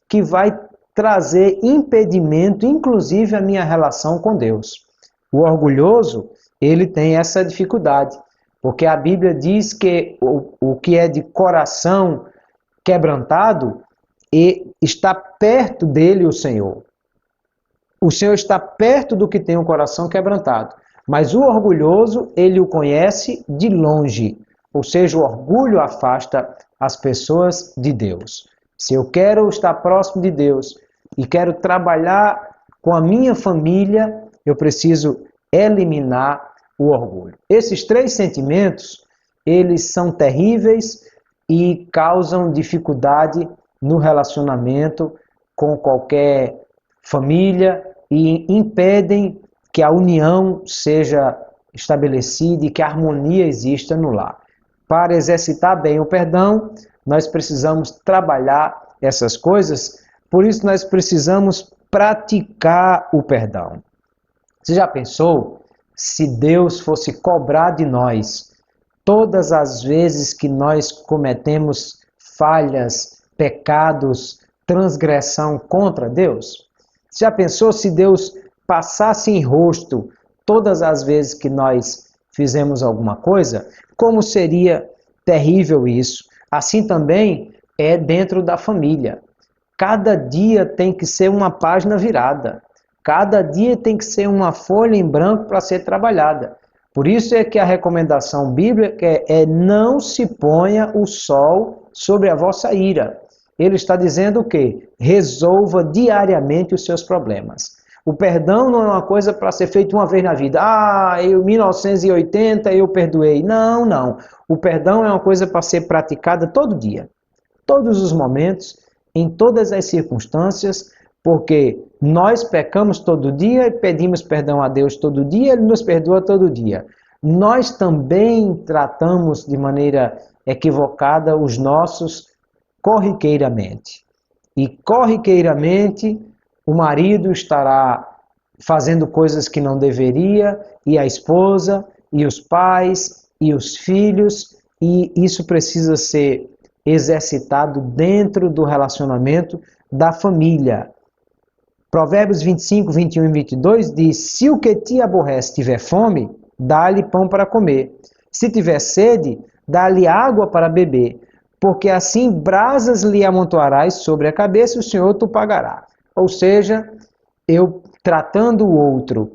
que vai trazer impedimento, inclusive, à minha relação com Deus. O orgulhoso, ele tem essa dificuldade, porque a Bíblia diz que o que é de coração quebrantado, e está perto dele o Senhor. O Senhor está perto do que tem o coração quebrantado. Mas o orgulhoso, ele o conhece de longe. Ou seja, o orgulho afasta as pessoas de Deus. Se eu quero estar próximo de Deus e quero trabalhar com a minha família, eu preciso eliminar o orgulho. Esses três sentimentos, eles são terríveis e causam dificuldade no relacionamento com qualquer família e impedem que a união seja estabelecida e que a harmonia exista no lar. Para exercitar bem o perdão, nós precisamos trabalhar essas coisas, por isso nós precisamos praticar o perdão. Você já pensou se Deus fosse cobrar de nós todas as vezes que nós cometemos falhas, pecados, transgressão contra Deus? Já pensou se Deus passasse em rosto todas as vezes que nós fizemos alguma coisa? Como seria terrível isso? Assim também é dentro da família. Cada dia tem que ser uma página virada. Cada dia tem que ser uma folha em branco para ser trabalhada. Por isso é que a recomendação bíblica é não se ponha o sol sobre a vossa ira. Ele está dizendo o quê? Resolva diariamente os seus problemas. O perdão não é uma coisa para ser feita uma vez na vida. Em 1980 eu perdoei. Não, não. O perdão é uma coisa para ser praticada todo dia. Todos os momentos, em todas as circunstâncias, porque nós pecamos todo dia e pedimos perdão a Deus todo dia, Ele nos perdoa todo dia. Nós também tratamos de maneira equivocada os nossos corriqueiramente. E corriqueiramente o marido estará fazendo coisas que não deveria, e a esposa, e os pais, e os filhos, e isso precisa ser exercitado dentro do relacionamento da família. Provérbios 25, 21 e 22 diz: se o que te aborrece tiver fome, dá-lhe pão para comer. Se tiver sede, dá-lhe água para beber. Porque assim brasas lhe amontoarás sobre a cabeça e o Senhor tu pagará. Ou seja, eu tratando o outro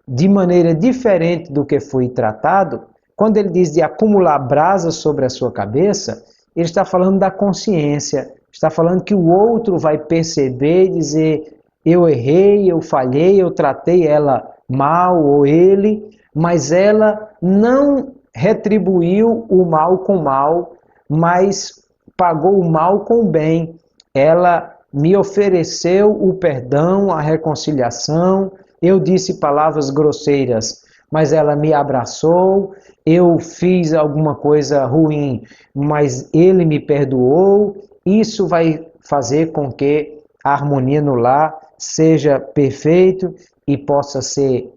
de maneira diferente do que fui tratado, quando ele diz de acumular brasas sobre a sua cabeça, ele está falando da consciência, está falando que o outro vai perceber e dizer: eu errei, eu falhei, eu tratei ela mal, ou ele, mas ela não retribuiu o mal com mal, mas pagou o mal com o bem. Ela me ofereceu o perdão, a reconciliação. Eu disse palavras grosseiras, mas ela me abraçou. Eu fiz alguma coisa ruim, mas ele me perdoou. Isso vai fazer com que a harmonia no lar seja perfeita e possa ser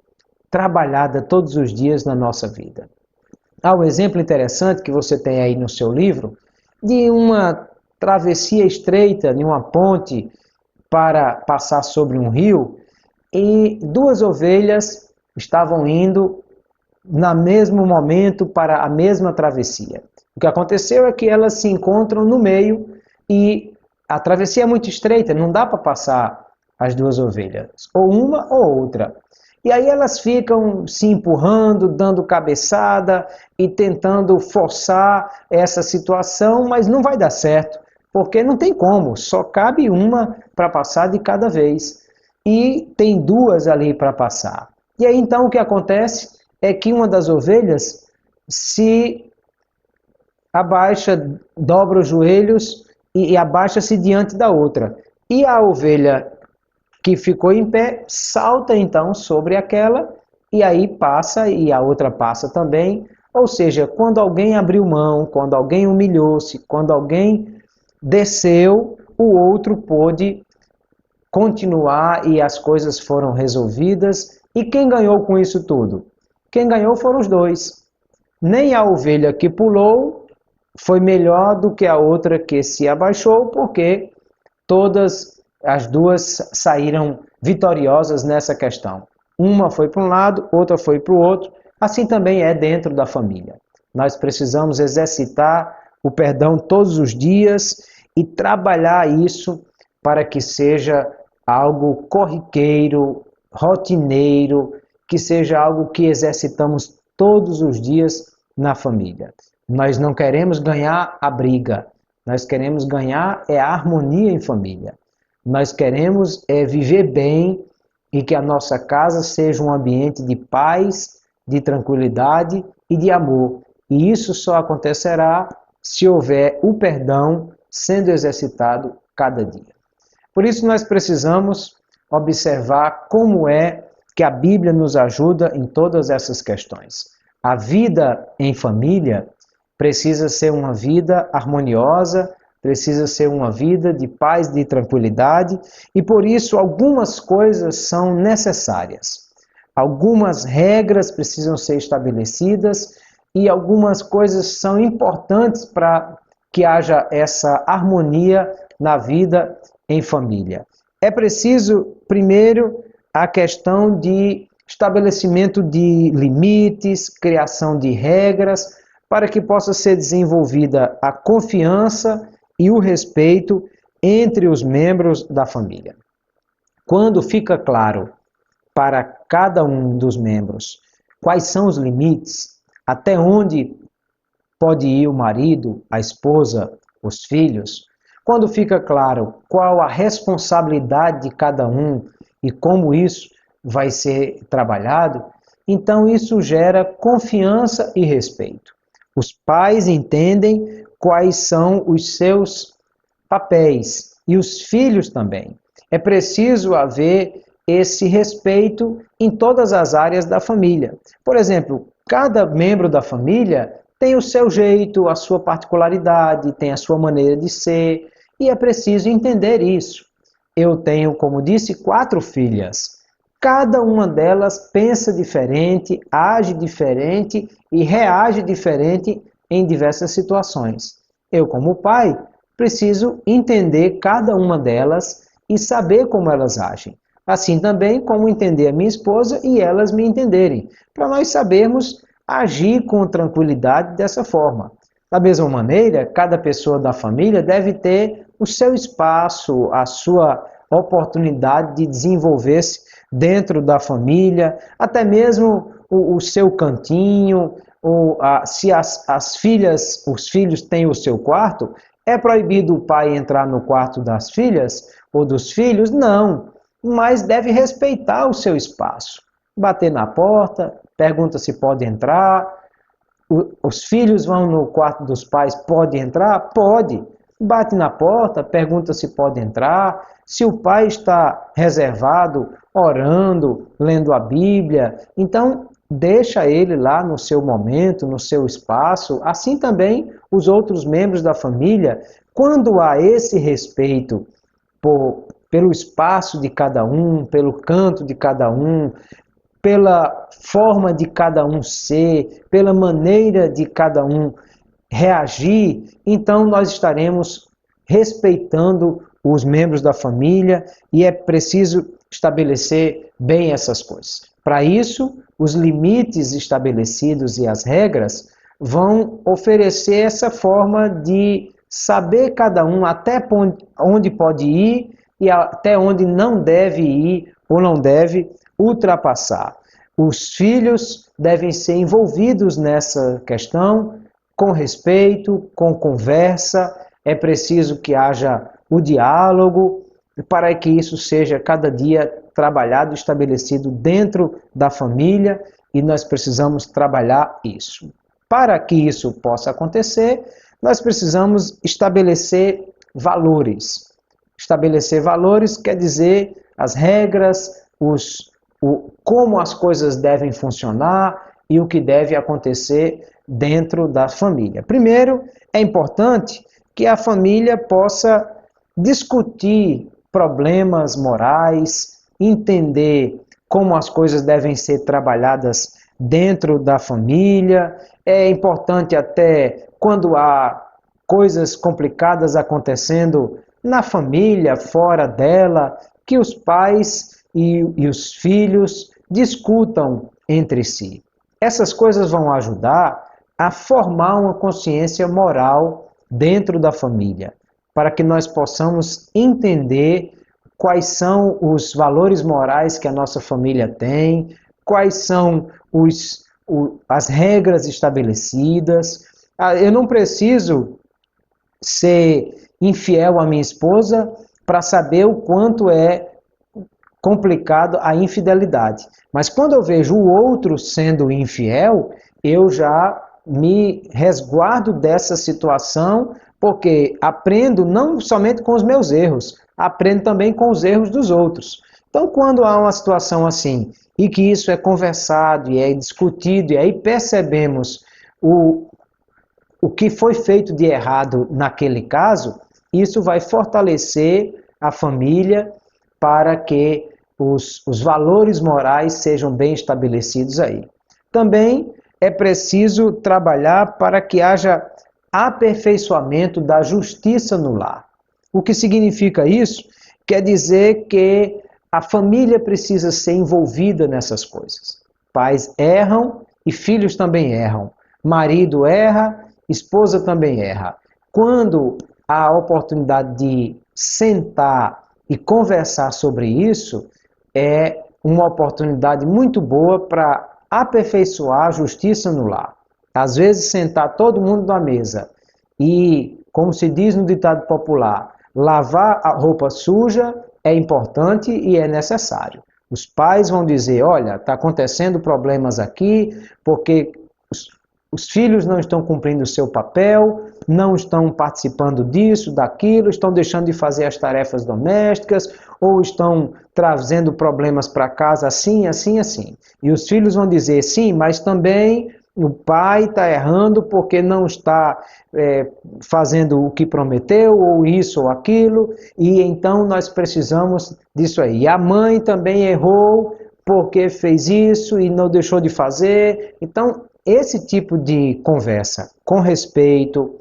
trabalhada todos os dias na nossa vida. Há um exemplo interessante que você tem aí no seu livro de uma travessia estreita, de uma ponte para passar sobre um rio, e duas ovelhas estavam indo no mesmo momento para a mesma travessia. O que aconteceu é que elas se encontram no meio e a travessia é muito estreita, não dá para passar as duas ovelhas, ou uma ou outra. E aí elas ficam se empurrando, dando cabeçada e tentando forçar essa situação, mas não vai dar certo, porque não tem como, só cabe uma para passar de cada vez. E tem duas ali para passar. E aí então o que acontece é que uma das ovelhas se abaixa, dobra os joelhos e abaixa-se diante da outra. E a ovelha que ficou em pé salta então sobre aquela e aí passa e a outra passa também. Ou seja, quando alguém abriu mão, quando alguém humilhou-se, quando alguém desceu, o outro pôde continuar e as coisas foram resolvidas. E quem ganhou com isso tudo? Quem ganhou foram os dois. Nem a ovelha que pulou foi melhor do que a outra que se abaixou, porque todas as duas saíram vitoriosas nessa questão. Uma foi para um lado, outra foi para o outro. Assim também é dentro da família. Nós precisamos exercitar o perdão todos os dias e trabalhar isso para que seja algo corriqueiro, rotineiro, que seja algo que exercitamos todos os dias na família. Nós não queremos ganhar a briga, nós queremos ganhar a harmonia em família. Nós queremos viver bem e que a nossa casa seja um ambiente de paz, de tranquilidade e de amor. E isso só acontecerá se houver o perdão sendo exercitado cada dia. Por isso nós precisamos observar como é que a Bíblia nos ajuda em todas essas questões. A vida em família precisa ser uma vida harmoniosa, precisa ser uma vida de paz, de tranquilidade, e por isso algumas coisas são necessárias. algumas regras precisam ser estabelecidas e algumas coisas são importantes para que haja essa harmonia na vida em família. É preciso, primeiro, a questão de estabelecimento de limites, criação de regras, para que possa ser desenvolvida a confiança e o respeito entre os membros da família. Quando fica claro para cada um dos membros quais são os limites, até onde pode ir o marido, a esposa, os filhos, quando fica claro qual a responsabilidade de cada um e como isso vai ser trabalhado, então isso gera confiança e respeito. Os pais entendem quais são os seus papéis e os filhos também. É preciso haver esse respeito em todas as áreas da família. Por exemplo, cada membro da família tem o seu jeito, a sua particularidade, tem a sua maneira de ser, e é preciso entender isso. Eu tenho, como disse, 4 filhas. Cada uma delas pensa diferente, age diferente e reage diferente em diversas situações. Eu, como pai, preciso entender cada uma delas e saber como elas agem. Assim também como entender a minha esposa e elas me entenderem, para nós sabermos agir com tranquilidade dessa forma. Da mesma maneira, cada pessoa da família deve ter o seu espaço, a sua oportunidade de desenvolver-se dentro da família, até mesmo o seu cantinho, se as filhas, os filhos têm o seu quarto, é proibido o pai entrar no quarto das filhas ou dos filhos? Não, mas deve respeitar o seu espaço. Bater na porta, pergunta se pode entrar. Os filhos vão no quarto dos pais, pode entrar? Pode. Bate na porta, pergunta se pode entrar. Se o pai está reservado, orando, lendo a Bíblia, então deixa ele lá no seu momento, no seu espaço. Assim também os outros membros da família, quando há esse respeito pelo espaço de cada um, pelo canto de cada um, pela forma de cada um ser, pela maneira de cada um reagir, então nós estaremos respeitando os membros da família e é preciso estabelecer bem essas coisas. Para isso, os limites estabelecidos e as regras vão oferecer essa forma de saber cada um até onde pode ir e até onde não deve ir ou não deve ultrapassar. Os filhos devem ser envolvidos nessa questão com respeito, com conversa. É preciso que haja o diálogo para que isso seja cada dia trabalhado, estabelecido dentro da família e nós precisamos trabalhar isso. Para que isso possa acontecer, nós precisamos estabelecer valores. Estabelecer valores quer dizer as regras, como as coisas devem funcionar e o que deve acontecer dentro da família. Primeiro, é importante que a família possa discutir problemas morais, entender como as coisas devem ser trabalhadas dentro da família. É importante até quando há coisas complicadas acontecendo na família, fora dela, que os pais e os filhos discutam entre si. Essas coisas vão ajudar a formar uma consciência moral dentro da família, para que nós possamos entender quais são os valores morais que a nossa família tem, quais são as regras estabelecidas. Eu não preciso ser infiel à minha esposa para saber o quanto é complicado a infidelidade. Mas quando eu vejo o outro sendo infiel, eu já me resguardo dessa situação, porque aprendo não somente com os meus erros, aprendo também com os erros dos outros. Então, quando há uma situação assim, e que isso é conversado e é discutido, e aí percebemos o que foi feito de errado naquele caso, isso vai fortalecer a família para que os valores morais sejam bem estabelecidos aí. Também é preciso trabalhar para que haja aperfeiçoamento da justiça no lar. O que significa isso? Quer dizer que a família precisa ser envolvida nessas coisas. Pais erram e filhos também erram. Marido erra, esposa também erra. Quando há a oportunidade de sentar e conversar sobre isso, é uma oportunidade muito boa para aperfeiçoar a justiça no lar. Às vezes, sentar todo mundo na mesa e, como se diz no ditado popular, lavar a roupa suja é importante e é necessário. Os pais vão dizer, olha, está acontecendo problemas aqui, porque os filhos não estão cumprindo o seu papel, não estão participando disso, daquilo, estão deixando de fazer as tarefas domésticas, ou estão trazendo problemas para casa assim, assim, assim. E os filhos vão dizer, sim, mas também o pai está errando porque não está fazendo o que prometeu, ou isso ou aquilo, e então nós precisamos disso aí. E a mãe também errou porque fez isso e não deixou de fazer. Então, esse tipo de conversa com respeito,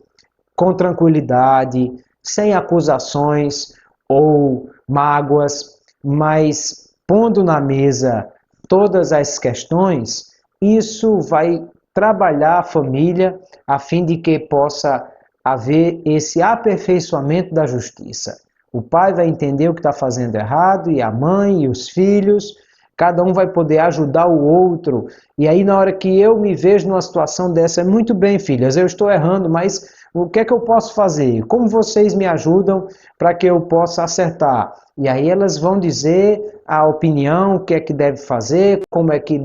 com tranquilidade, sem acusações ou mágoas, mas pondo na mesa todas as questões, isso vai trabalhar a família a fim de que possa haver esse aperfeiçoamento da justiça. O pai vai entender o que está fazendo errado, e a mãe, e os filhos, cada um vai poder ajudar o outro. E aí, na hora que eu me vejo numa situação dessa, é muito bem, filhas, eu estou errando, mas o que é que eu posso fazer? Como vocês me ajudam para que eu possa acertar? E aí elas vão dizer a opinião, o que é que deve fazer, como é que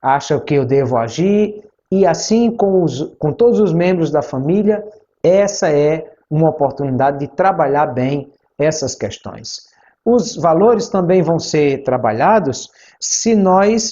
acham que eu devo agir. E assim com todos os membros da família, essa é uma oportunidade de trabalhar bem essas questões. Os valores também vão ser trabalhados se nós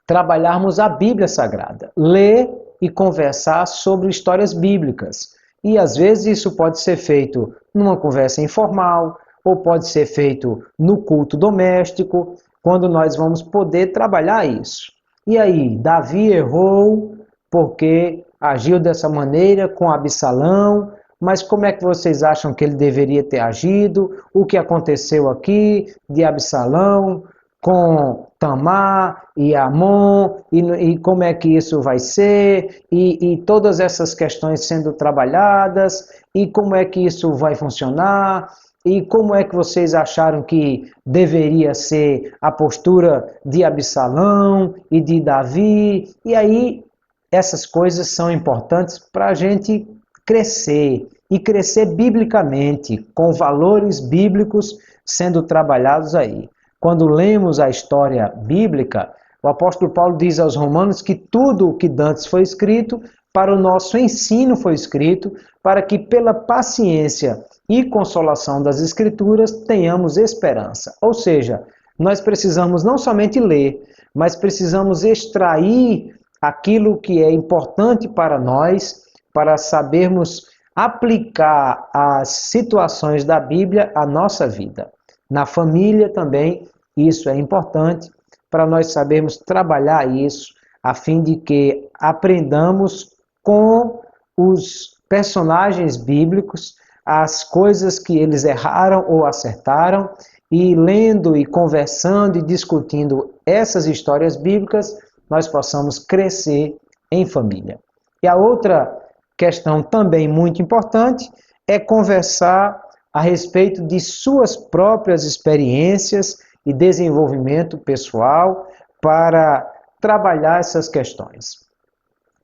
trabalharmos a Bíblia Sagrada, ler e conversar sobre histórias bíblicas. E às vezes isso pode ser feito numa conversa informal, ou pode ser feito no culto doméstico, quando nós vamos poder trabalhar isso. E aí, Davi errou porque agiu dessa maneira com Absalão, mas como é que vocês acham que ele deveria ter agido? O que aconteceu aqui de Absalão com Tamar e Amon, e como é que isso vai ser, e todas essas questões sendo trabalhadas, e como é que isso vai funcionar, e como é que vocês acharam que deveria ser a postura de Absalão e de Davi. E aí essas coisas são importantes para a gente crescer, e crescer biblicamente, com valores bíblicos sendo trabalhados aí. Quando lemos a história bíblica, o apóstolo Paulo diz aos Romanos que tudo o que dantes foi escrito, para o nosso ensino foi escrito, para que pela paciência e consolação das Escrituras tenhamos esperança. Ou seja, nós precisamos não somente ler, mas precisamos extrair aquilo que é importante para nós, para sabermos aplicar as situações da Bíblia à nossa vida. Na família também isso é importante para nós sabermos trabalhar isso, a fim de que aprendamos com os personagens bíblicos as coisas que eles erraram ou acertaram, e lendo e conversando e discutindo essas histórias bíblicas, nós possamos crescer em família. E a outra questão também muito importante é conversar a respeito de suas próprias experiências e desenvolvimento pessoal para trabalhar essas questões.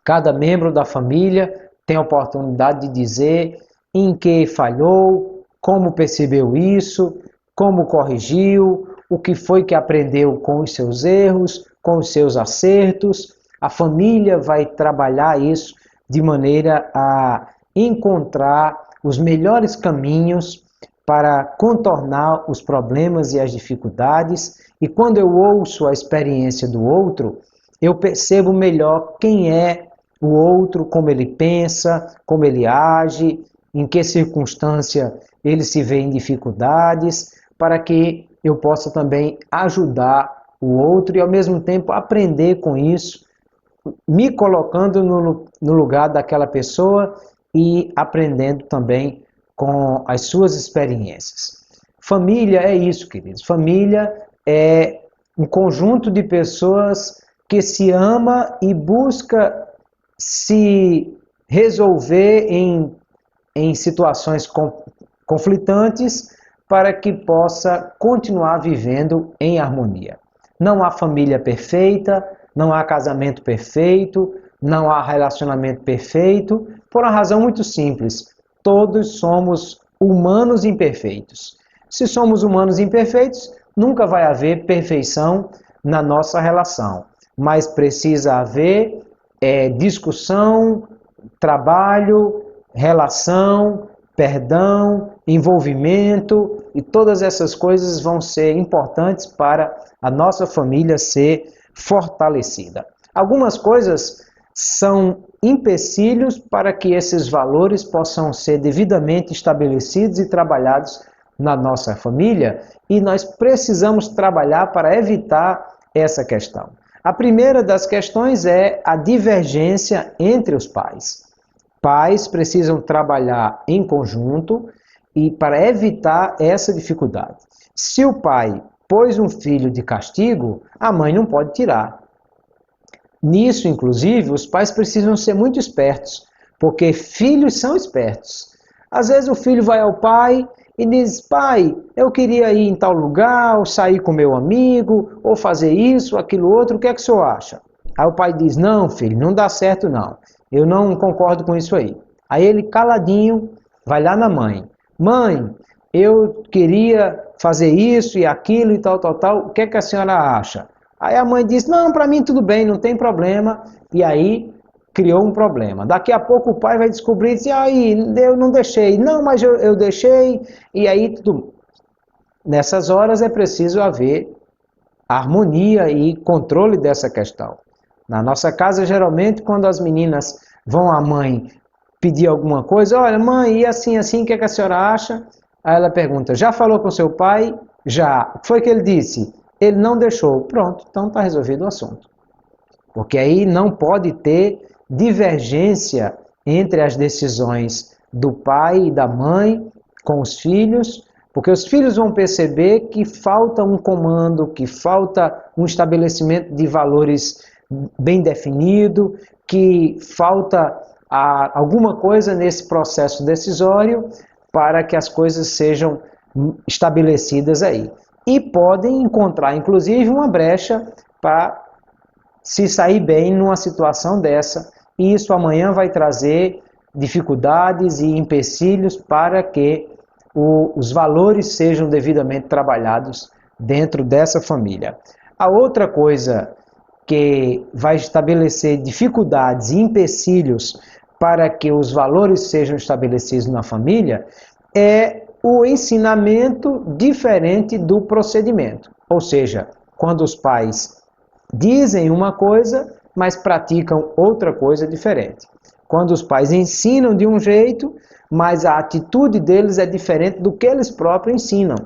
Cada membro da família tem a oportunidade de dizer em que falhou, como percebeu isso, como corrigiu, o que foi que aprendeu com os seus erros, com os seus acertos. A família vai trabalhar isso de maneira a encontrar os melhores caminhos para contornar os problemas e as dificuldades. E quando eu ouço a experiência do outro, eu percebo melhor quem é o outro, como ele pensa, como ele age, em que circunstância ele se vê em dificuldades, para que eu possa também ajudar o outro e ao mesmo tempo aprender com isso, me colocando no lugar daquela pessoa e aprendendo também com as suas experiências. Família é isso, queridos. Família é um conjunto de pessoas que se ama e busca se resolver em situações conflitantes para que possa continuar vivendo em harmonia. Não há família perfeita, não há casamento perfeito, não há relacionamento perfeito, por uma razão muito simples. Todos somos humanos imperfeitos. Se somos humanos imperfeitos, nunca vai haver perfeição na nossa relação, mas precisa haver discussão, trabalho, relação, perdão, envolvimento, e todas essas coisas vão ser importantes para a nossa família ser fortalecida. Algumas coisas são empecilhos para que esses valores possam ser devidamente estabelecidos e trabalhados na nossa família, e nós precisamos trabalhar para evitar essa questão. A primeira das questões é a divergência entre os pais. Pais precisam trabalhar em conjunto e para evitar essa dificuldade. Se o pai pôs um filho de castigo, a mãe não pode tirar. Nisso, inclusive, os pais precisam ser muito espertos, porque filhos são espertos. Às vezes o filho vai ao pai e diz: pai, eu queria ir em tal lugar, ou sair com meu amigo, ou fazer isso, aquilo outro, o que é que o senhor acha? Aí o pai diz: não, filho, não dá certo não, eu não concordo com isso aí. Aí ele, caladinho, vai lá na mãe: mãe, eu queria fazer isso e aquilo e tal, o que é que a senhora acha? Aí a mãe diz: não, para mim tudo bem, não tem problema. E aí criou um problema. Daqui a pouco o pai vai descobrir e dizer: aí, eu não deixei. Não, mas eu deixei. E aí tudo. Nessas horas é preciso haver harmonia e controle dessa questão. Na nossa casa, geralmente, quando as meninas vão à mãe pedir alguma coisa: olha, mãe, e assim, o que é que a senhora acha? Aí ela pergunta: já falou com seu pai? Já. O que foi que ele disse? Ele não deixou. Pronto, então está resolvido o assunto. Porque aí não pode ter divergência entre as decisões do pai e da mãe com os filhos, porque os filhos vão perceber que falta um comando, que falta um estabelecimento de valores bem definido, que falta alguma coisa nesse processo decisório para que as coisas sejam estabelecidas aí. E podem encontrar, inclusive, uma brecha para se sair bem numa situação dessa, e isso amanhã vai trazer dificuldades e empecilhos para que os valores sejam devidamente trabalhados dentro dessa família. A outra coisa que vai estabelecer dificuldades e empecilhos para que os valores sejam estabelecidos na família é o ensinamento diferente do procedimento. Ou seja, quando os pais dizem uma coisa, mas praticam outra coisa diferente. Quando os pais ensinam de um jeito, mas a atitude deles é diferente do que eles próprios ensinam.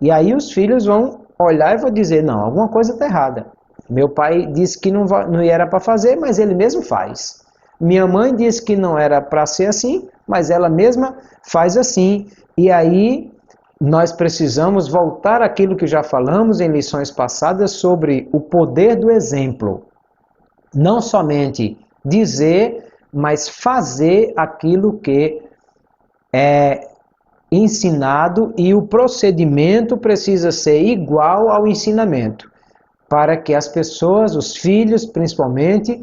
E aí os filhos vão olhar e vão dizer: não, alguma coisa está errada. Meu pai disse que não era para fazer, mas ele mesmo faz. Minha mãe disse que não era para ser assim, mas ela mesma faz assim. E aí nós precisamos voltar àquilo que já falamos em lições passadas sobre o poder do exemplo. Não somente dizer, mas fazer aquilo que é ensinado, e o procedimento precisa ser igual ao ensinamento, para que as pessoas, os filhos principalmente,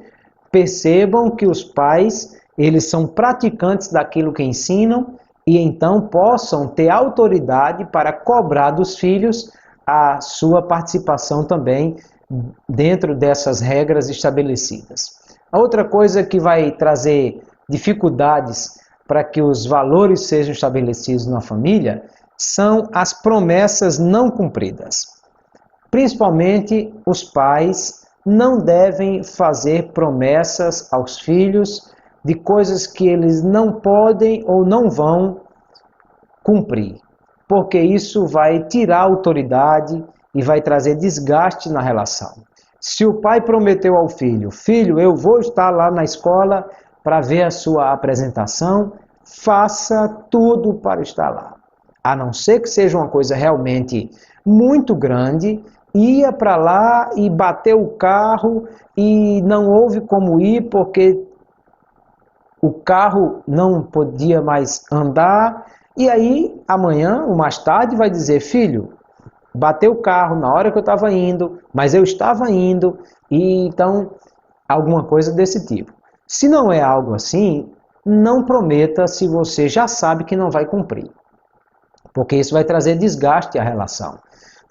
percebam que os pais, eles são praticantes daquilo que ensinam, e então possam ter autoridade para cobrar dos filhos a sua participação também dentro dessas regras estabelecidas. A outra coisa que vai trazer dificuldades para que os valores sejam estabelecidos na família são as promessas não cumpridas. Principalmente os pais não devem fazer promessas aos filhos de coisas que eles não podem ou não vão cumprir. porque isso vai tirar a autoridade e vai trazer desgaste na relação. Se o pai prometeu ao filho, filho, eu vou estar lá na escola para ver a sua apresentação, faça tudo para estar lá. A não ser que seja uma coisa realmente muito grande, ia para lá e bateu o carro e não houve como ir porque o carro não podia mais andar. E aí, amanhã ou mais tarde, vai dizer, filho, bateu o carro na hora que eu estava indo, mas eu estava indo, e então, alguma coisa desse tipo. Se não é algo assim, não prometa se você já sabe que não vai cumprir, porque isso vai trazer desgaste à relação.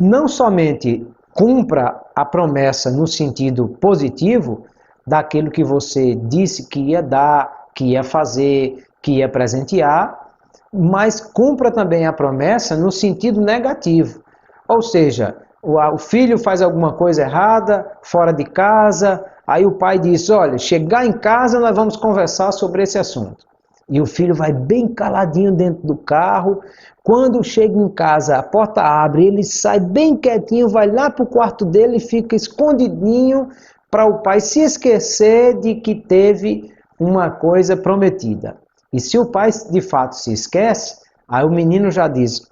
Não somente cumpra a promessa no sentido positivo, daquilo que você disse que ia dar, que ia fazer, que ia presentear, mas cumpra também a promessa no sentido negativo. Ou seja, o filho faz alguma coisa errada, fora de casa, aí o pai diz, olha, chegar em casa nós vamos conversar sobre esse assunto. E o filho vai bem caladinho dentro do carro, quando chega em casa, a porta abre, ele sai bem quietinho, vai lá para o quarto dele e fica escondidinho para o pai se esquecer de que teve uma coisa prometida. E se o pai de fato se esquece, aí o menino já diz,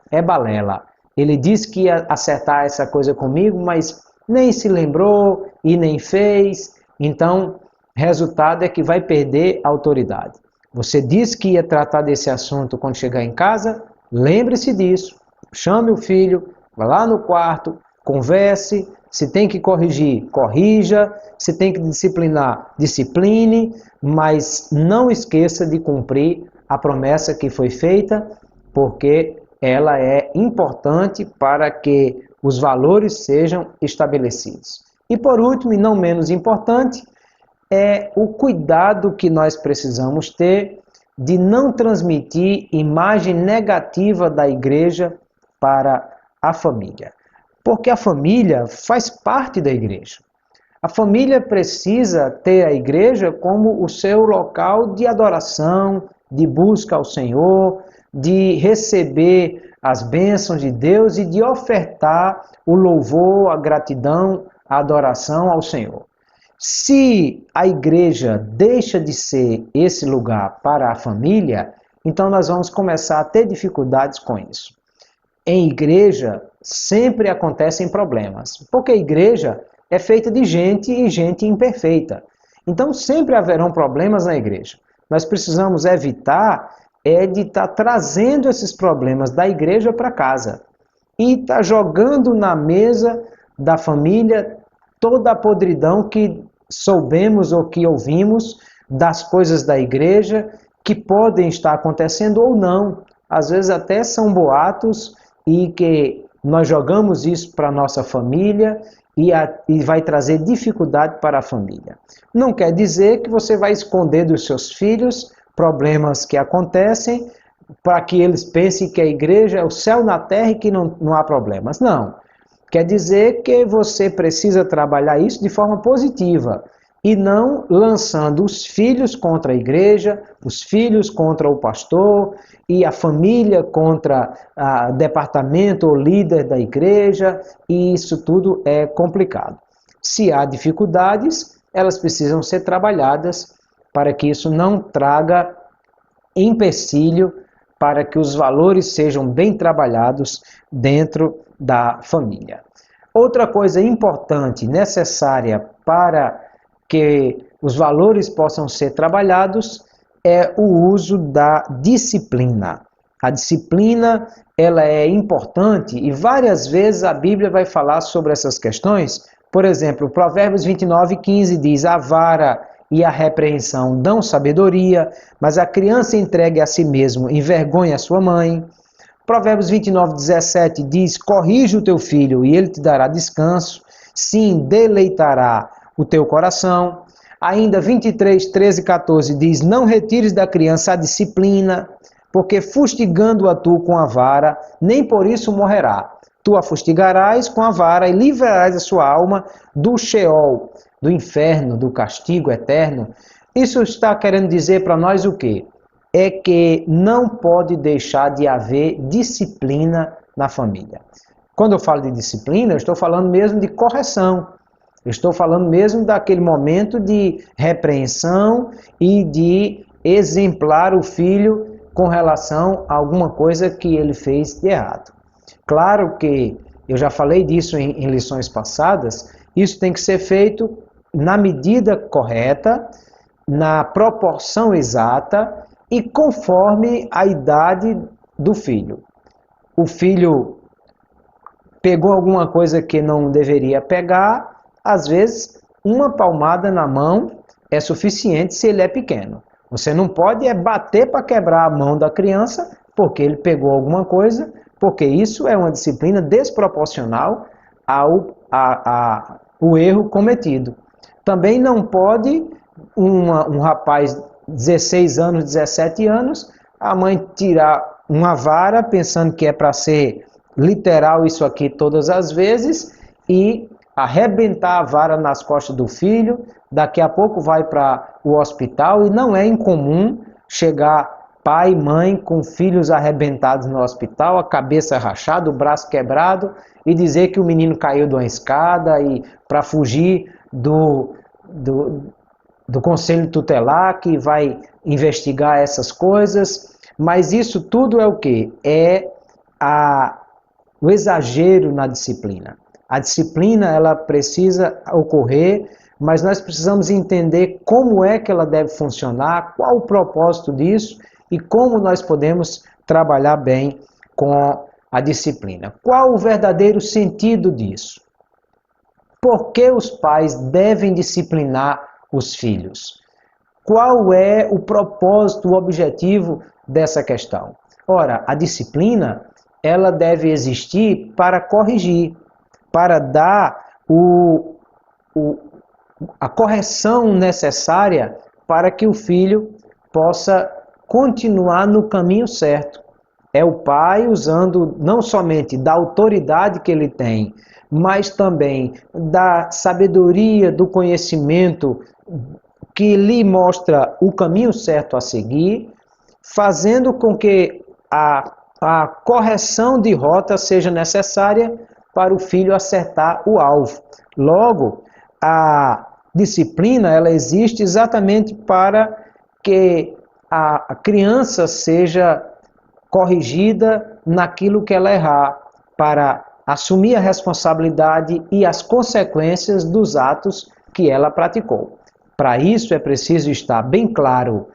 é balela. Ele disse que ia acertar essa coisa comigo, mas nem se lembrou e nem fez. Então, resultado é que vai perder a autoridade. Você disse que ia tratar desse assunto quando chegar em casa, lembre-se disso. Chame o filho, vá lá no quarto, converse. Se tem que corrigir, corrija. Se tem que disciplinar, discipline. Mas não esqueça de cumprir a promessa que foi feita, porque ela é importante para que os valores sejam estabelecidos. E por último, e não menos importante, é o cuidado que nós precisamos ter de não transmitir imagem negativa da igreja para a família. Porque a família faz parte da igreja. A família precisa ter a igreja como o seu local de adoração, de busca ao Senhor, de receber as bênçãos de Deus e de ofertar o louvor, a gratidão, a adoração ao Senhor. Se a igreja deixa de ser esse lugar para a família, então nós vamos começar a ter dificuldades com isso. Em igreja sempre acontecem problemas, porque a igreja é feita de gente e gente imperfeita. Então sempre haverão problemas na igreja. Nós precisamos evitar de estar trazendo esses problemas da igreja para casa e estar jogando na mesa da família toda a podridão que soubemos ou que ouvimos das coisas da igreja que podem estar acontecendo ou não. Às vezes até são boatos e que nós jogamos isso para a nossa família e vai trazer dificuldade para a família. Não quer dizer que você vai esconder dos seus filhos problemas que acontecem para que eles pensem que a igreja é o céu na terra e que não há problemas. Não. Quer dizer que você precisa trabalhar isso de forma positiva e não lançando os filhos contra a igreja, os filhos contra o pastor e a família contra o departamento ou líder da igreja, e isso tudo é complicado. Se há dificuldades, elas precisam ser trabalhadas para que isso não traga empecilho para que os valores sejam bem trabalhados dentro da família. Outra coisa importante, necessária para que os valores possam ser trabalhados é o uso da disciplina. A disciplina, ela é importante e várias vezes a Bíblia vai falar sobre essas questões. Por exemplo, Provérbios 29:15 diz: a vara e a repreensão dão sabedoria, mas a criança entregue a si mesmo envergonha a sua mãe. Provérbios 29:17 diz: corrige o teu filho e ele te dará descanso, sim, deleitará o teu coração. Ainda 23:13-14 diz: não retires da criança a disciplina, porque fustigando-a tu com a vara, nem por isso morrerá. Tu a fustigarás com a vara e livrarás a sua alma do Sheol, do inferno, do castigo eterno. Isso está querendo dizer para nós o quê? é que não pode deixar de haver disciplina na família. Quando eu falo de disciplina, eu estou falando mesmo de correção. Eu estou falando mesmo daquele momento de repreensão e de exemplar o filho com relação a alguma coisa que ele fez de errado. Claro que eu já falei disso em lições passadas, isso tem que ser feito na medida correta, na proporção exata e conforme a idade do filho. O filho pegou alguma coisa que não deveria pegar, às vezes uma palmada na mão é suficiente se ele é pequeno. Você não pode bater para quebrar a mão da criança porque ele pegou alguma coisa, porque isso é uma disciplina desproporcional ao erro cometido. Também não pode um rapaz de 16 anos, 17 anos, a mãe tirar uma vara pensando que é para ser literal isso aqui todas as vezes e arrebentar a vara nas costas do filho, daqui a pouco vai para o hospital e não é incomum chegar pai e mãe com filhos arrebentados no hospital, a cabeça rachada, o braço quebrado e dizer que o menino caiu de uma escada e para fugir do conselho tutelar que vai investigar essas coisas, mas isso tudo é o quê? É o exagero na disciplina. A disciplina ela precisa ocorrer, mas nós precisamos entender como é que ela deve funcionar, qual o propósito disso e como nós podemos trabalhar bem com a disciplina. Qual o verdadeiro sentido disso? Por que os pais devem disciplinar os filhos? Qual é o propósito, o objetivo dessa questão? Ora, a disciplina ela deve existir para corrigir, para dar a correção necessária para que o filho possa continuar no caminho certo. É o pai usando não somente da autoridade que ele tem, mas também da sabedoria, do conhecimento que lhe mostra o caminho certo a seguir, fazendo com que a correção de rota seja necessária para o filho acertar o alvo. Logo, a disciplina ela existe exatamente para que a criança seja corrigida naquilo que ela errar, para assumir a responsabilidade e as consequências dos atos que ela praticou. Para isso é preciso estar bem claro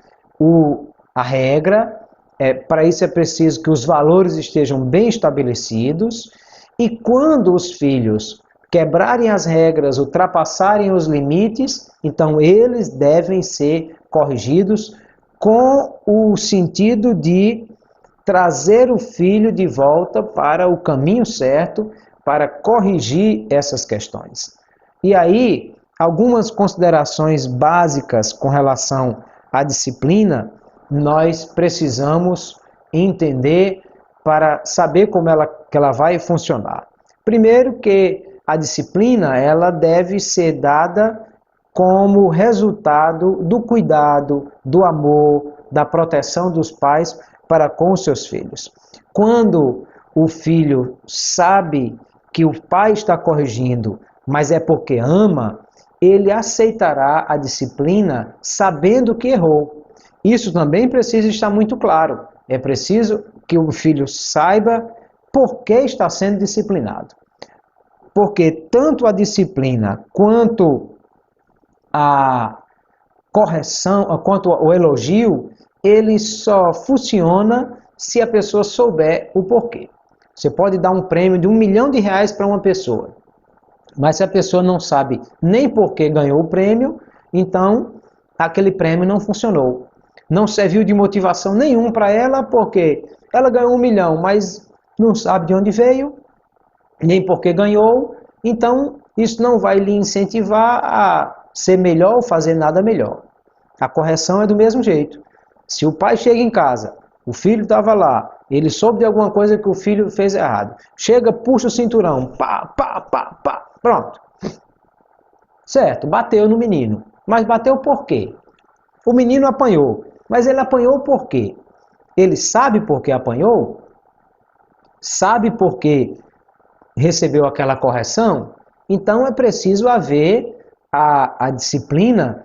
a regra, para isso é preciso que os valores estejam bem estabelecidos e quando os filhos quebrarem as regras, ultrapassarem os limites, então eles devem ser corrigidos com o sentido de trazer o filho de volta para o caminho certo, para corrigir essas questões. E aí, algumas considerações básicas com relação à disciplina, nós precisamos entender para saber como que ela vai funcionar. Primeiro que a disciplina ela deve ser dada como resultado do cuidado, do amor, da proteção dos pais para com os seus filhos. Quando o filho sabe que o pai está corrigindo, mas é porque ama, ele aceitará a disciplina sabendo que errou. Isso também precisa estar muito claro. É preciso que o filho saiba por que está sendo disciplinado. Porque tanto a disciplina quanto a correção, quanto o elogio, ele só funciona se a pessoa souber o porquê. Você pode dar um prêmio de R$1 milhão para uma pessoa, mas se a pessoa não sabe nem por que ganhou o prêmio, então aquele prêmio não funcionou. Não serviu de motivação nenhuma para ela, porque ela ganhou R$1 milhão, mas não sabe de onde veio, nem por que ganhou, então isso não vai lhe incentivar a ser melhor ou fazer nada melhor. A correção é do mesmo jeito. Se o pai chega em casa, o filho estava lá, ele soube de alguma coisa que o filho fez errado, chega, puxa o cinturão, pá, pá, pá, pá, pronto. Certo, bateu no menino, mas bateu por quê? O menino apanhou, Mas ele apanhou por quê? Ele sabe por que apanhou? Sabe por que recebeu aquela correção? Então é preciso haver a disciplina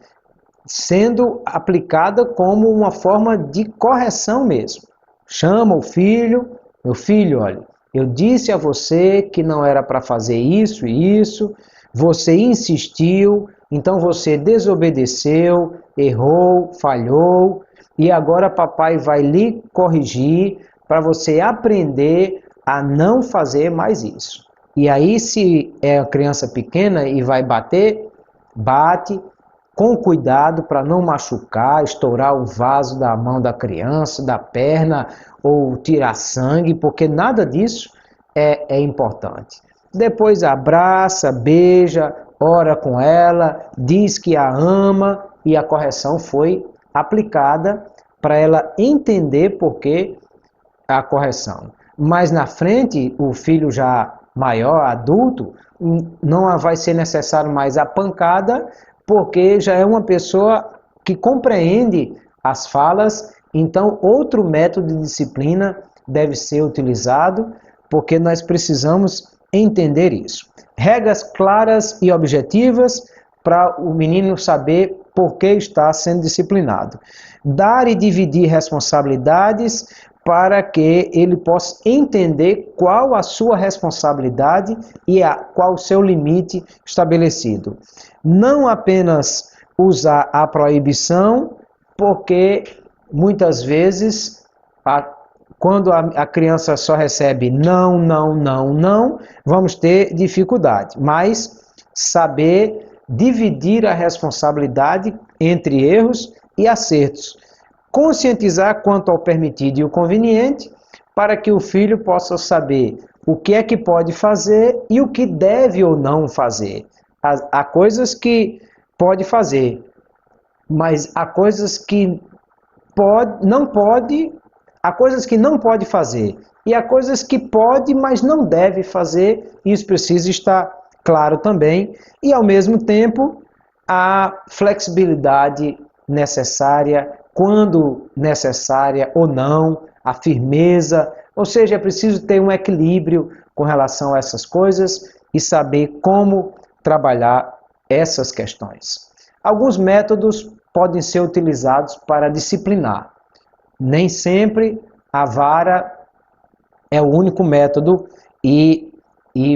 sendo aplicada como uma forma de correção mesmo. Chama o filho, meu filho, olha, eu disse a você que não era para fazer isso e isso, você insistiu, então você desobedeceu, errou, falhou, e agora papai vai lhe corrigir para você aprender a não fazer mais isso. E aí, se é a criança pequena e vai bater, bate com cuidado para não machucar, estourar o vaso da mão da criança, da perna, ou tirar sangue, porque nada disso é importante. Depois abraça, beija, ora com ela, diz que a ama e a correção foi aplicada para ela entender por que a correção. Mas na frente, o filho já maior, adulto, não vai ser necessário mais a pancada, porque já é uma pessoa que compreende as falas, então outro método de disciplina deve ser utilizado, porque nós precisamos entender isso. Regras claras e objetivas para o menino saber por que está sendo disciplinado. Dar e dividir responsabilidades para que ele possa entender qual a sua responsabilidade e qual o seu limite estabelecido. Não apenas usar a proibição, porque muitas vezes, quando a criança só recebe não, não, não, não, vamos ter dificuldade. Mas saber dividir a responsabilidade entre erros e acertos. Conscientizar quanto ao permitido e o conveniente, para que o filho possa saber o que é que pode fazer e o que deve ou não fazer. Há coisas que pode fazer, mas há coisas que não pode, há coisas que não pode fazer, e há coisas que pode, mas não deve fazer, e isso precisa estar claro também, e ao mesmo tempo a flexibilidade necessária, quando necessária ou não, a firmeza, ou seja, é preciso ter um equilíbrio com relação a essas coisas e saber como trabalhar essas questões. Alguns métodos podem ser utilizados para disciplinar. Nem sempre a vara é o único método e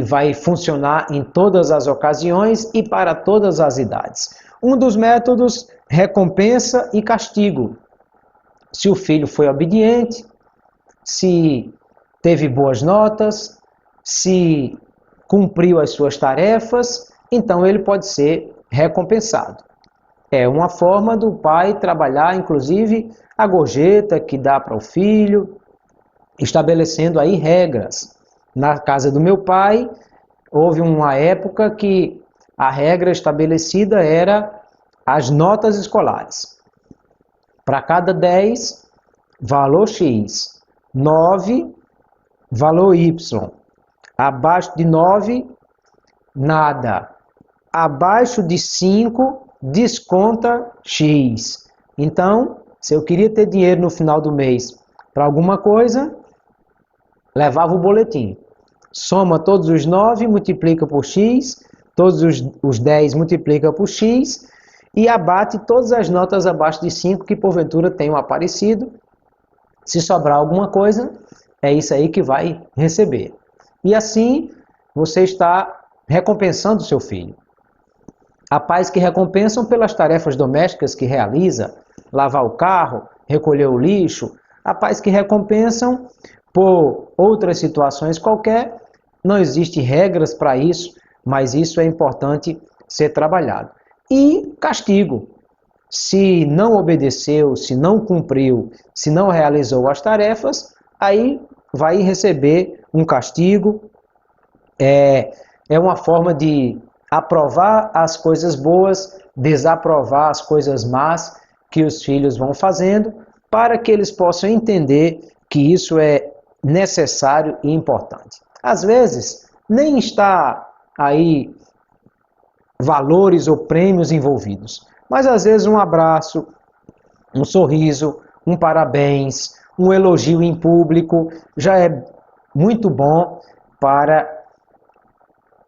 vai funcionar em todas as ocasiões e para todas as idades. Um dos métodos, recompensa e castigo. Se o filho foi obediente, se teve boas notas, se cumpriu as suas tarefas, então ele pode ser recompensado. É uma forma do pai trabalhar, inclusive, a gorjeta que dá para o filho, estabelecendo aí regras. Na casa do meu pai, houve uma época que a regra estabelecida era as notas escolares. Para cada 10, valor X. 9, valor Y. Abaixo de 9, nada. Abaixo de 5, desconta X. Então, se eu queria ter dinheiro no final do mês para alguma coisa, levava o boletim. Soma todos os 9, multiplica por X, todos os 10 multiplica por X e abate todas as notas abaixo de 5 que porventura tenham aparecido. Se sobrar alguma coisa, é isso aí que vai receber. E assim, você está recompensando o seu filho. Há pais que recompensam pelas tarefas domésticas que realiza, lavar o carro, recolher o lixo. Há pais que recompensam por outras situações qualquer. Não existem regras para isso, mas isso é importante ser trabalhado. E castigo. Se não obedeceu, se não cumpriu, se não realizou as tarefas, aí vai receber um castigo. É uma forma de aprovar as coisas boas, desaprovar as coisas más que os filhos vão fazendo, para que eles possam entender que isso é necessário e importante. Às vezes, nem está aí valores ou prêmios envolvidos, mas às vezes um abraço, um sorriso, um parabéns, um elogio em público, já é muito bom para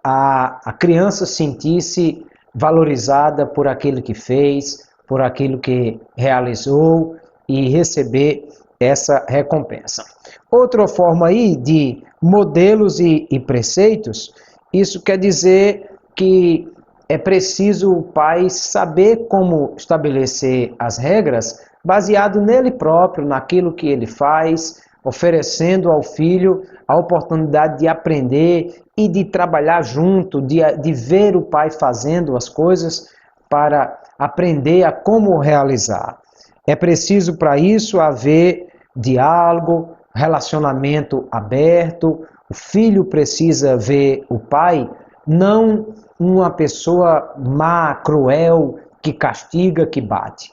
a criança sentir-se valorizada por aquilo que fez, por aquilo que realizou e receber essa recompensa. Outra forma aí de modelos e preceitos, isso quer dizer que é preciso o pai saber como estabelecer as regras baseado nele próprio, naquilo que ele faz, oferecendo ao filho a oportunidade de aprender e de trabalhar junto, de ver o pai fazendo as coisas para aprender a como realizar. É preciso para isso haver diálogo, relacionamento aberto. O filho precisa ver o pai não uma pessoa má, cruel, que castiga, que bate.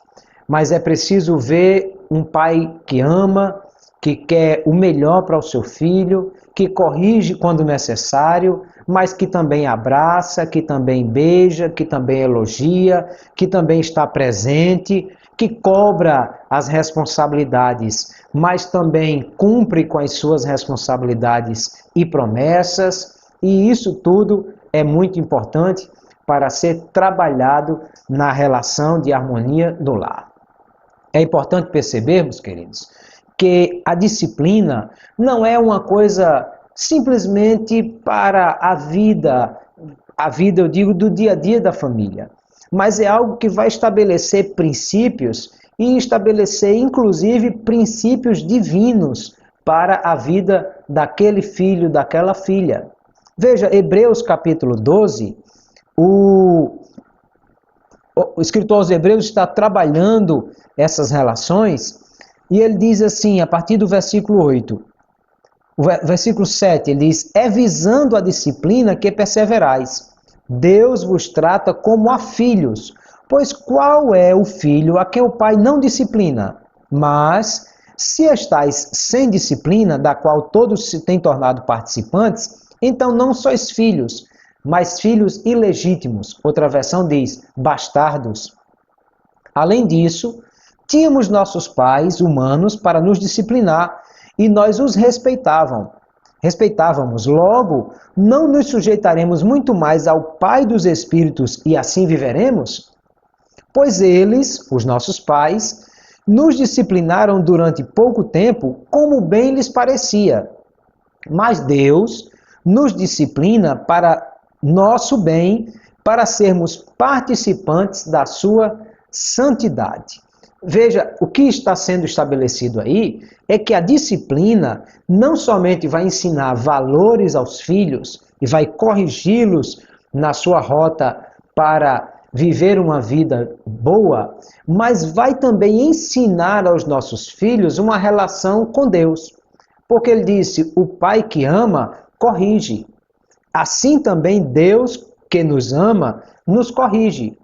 Mas é preciso ver um pai que ama, que quer o melhor para o seu filho, que corrige quando necessário, mas que também abraça, que também beija, que também elogia, que também está presente, que cobra as responsabilidades, mas também cumpre com as suas responsabilidades e promessas, e isso tudo é muito importante para ser trabalhado na relação de harmonia do lar. É importante percebermos, queridos, que a disciplina não é uma coisa simplesmente para a vida eu digo, do dia a dia da família, mas é algo que vai estabelecer princípios e estabelecer, inclusive, princípios divinos para a vida daquele filho, daquela filha. Veja, Hebreus capítulo 12, o escritor aos Hebreus está trabalhando essas relações e ele diz assim, a partir do versículo 8, o versículo 7, ele diz: é visando a disciplina que perseverais. Deus vos trata como a filhos, pois qual é o filho a quem o pai não disciplina? Mas, se estáis sem disciplina, da qual todos se têm tornado participantes, então não sois filhos, mas filhos ilegítimos. Outra versão diz, bastardos. Além disso, tínhamos nossos pais humanos para nos disciplinar, e nós os respeitávamos. Logo, não nos sujeitaremos muito mais ao Pai dos Espíritos e assim viveremos? Pois eles, os nossos pais, nos disciplinaram durante pouco tempo como bem lhes parecia. Mas Deus nos disciplina para nosso bem, para sermos participantes da sua santidade. Veja, o que está sendo estabelecido aí é que a disciplina não somente vai ensinar valores aos filhos e vai corrigi-los na sua rota para viver uma vida boa, mas vai também ensinar aos nossos filhos uma relação com Deus. Porque ele disse, o pai que ama, corrige. Assim também Deus que nos ama, nos corrige.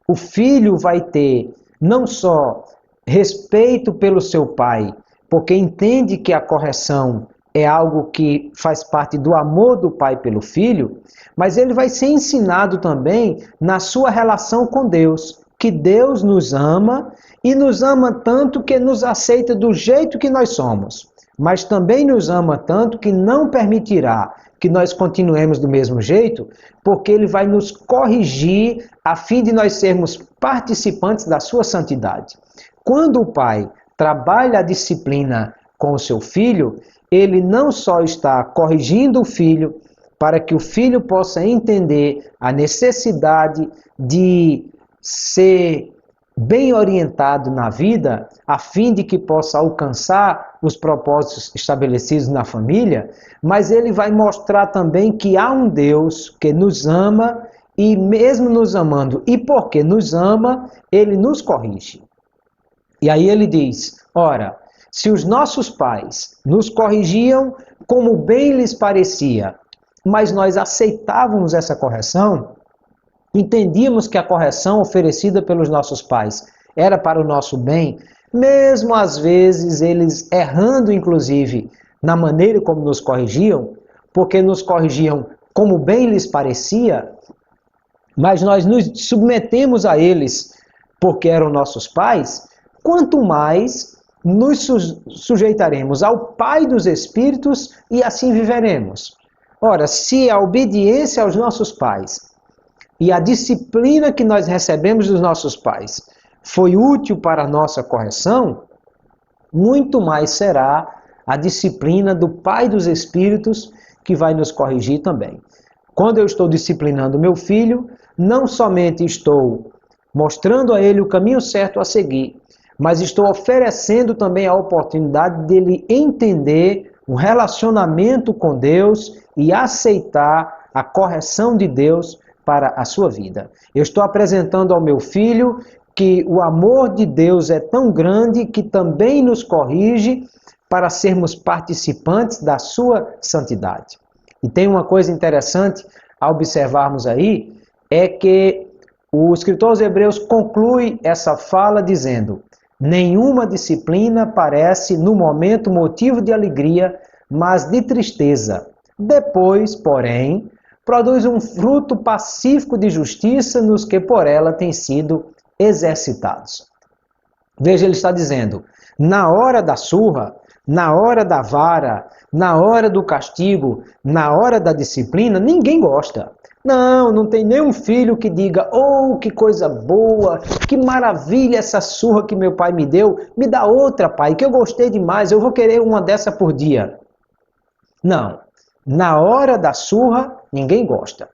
O filho vai ter não só respeito pelo seu pai, porque entende que a correção é algo que faz parte do amor do pai pelo filho, mas ele vai ser ensinado também na sua relação com Deus, que Deus nos ama e nos ama tanto que nos aceita do jeito que nós somos, mas também nos ama tanto que não permitirá que nós continuemos do mesmo jeito, porque ele vai nos corrigir a fim de nós sermos participantes da sua santidade. Quando o pai trabalha a disciplina com o seu filho, ele não só está corrigindo o filho para que o filho possa entender a necessidade de ser bem orientado na vida, a fim de que possa alcançar os propósitos estabelecidos na família, mas ele vai mostrar também que há um Deus que nos ama e mesmo nos amando, e porque nos ama, ele nos corrige. E aí ele diz, ora, se os nossos pais nos corrigiam como bem lhes parecia, mas nós aceitávamos essa correção, entendíamos que a correção oferecida pelos nossos pais era para o nosso bem, mesmo às vezes eles errando inclusive na maneira como nos corrigiam, porque nos corrigiam como bem lhes parecia, mas nós nos submetemos a eles porque eram nossos pais, quanto mais nos sujeitaremos ao Pai dos Espíritos e assim viveremos. Ora, se a obediência aos nossos pais e a disciplina que nós recebemos dos nossos pais foi útil para a nossa correção, muito mais será a disciplina do Pai dos Espíritos que vai nos corrigir também. Quando eu estou disciplinando meu filho, não somente estou mostrando a ele o caminho certo a seguir, mas estou oferecendo também a oportunidade dele entender o relacionamento com Deus e aceitar a correção de Deus para a sua vida. Eu estou apresentando ao meu filho que o amor de Deus é tão grande que também nos corrige para sermos participantes da sua santidade. E tem uma coisa interessante a observarmos aí, é que o escritor aos Hebreus conclui essa fala dizendo: nenhuma disciplina parece no momento motivo de alegria, mas de tristeza. Depois, porém, produz um fruto pacífico de justiça nos que por ela têm sido exercitados. Veja, ele está dizendo, na hora da surra, na hora da vara, na hora do castigo, na hora da disciplina, ninguém gosta. Não tem nenhum filho que diga, oh, que coisa boa, que maravilha essa surra que meu pai me deu, me dá outra, pai, que eu gostei demais, eu vou querer uma dessa por dia. Não, na hora da surra, ninguém gosta.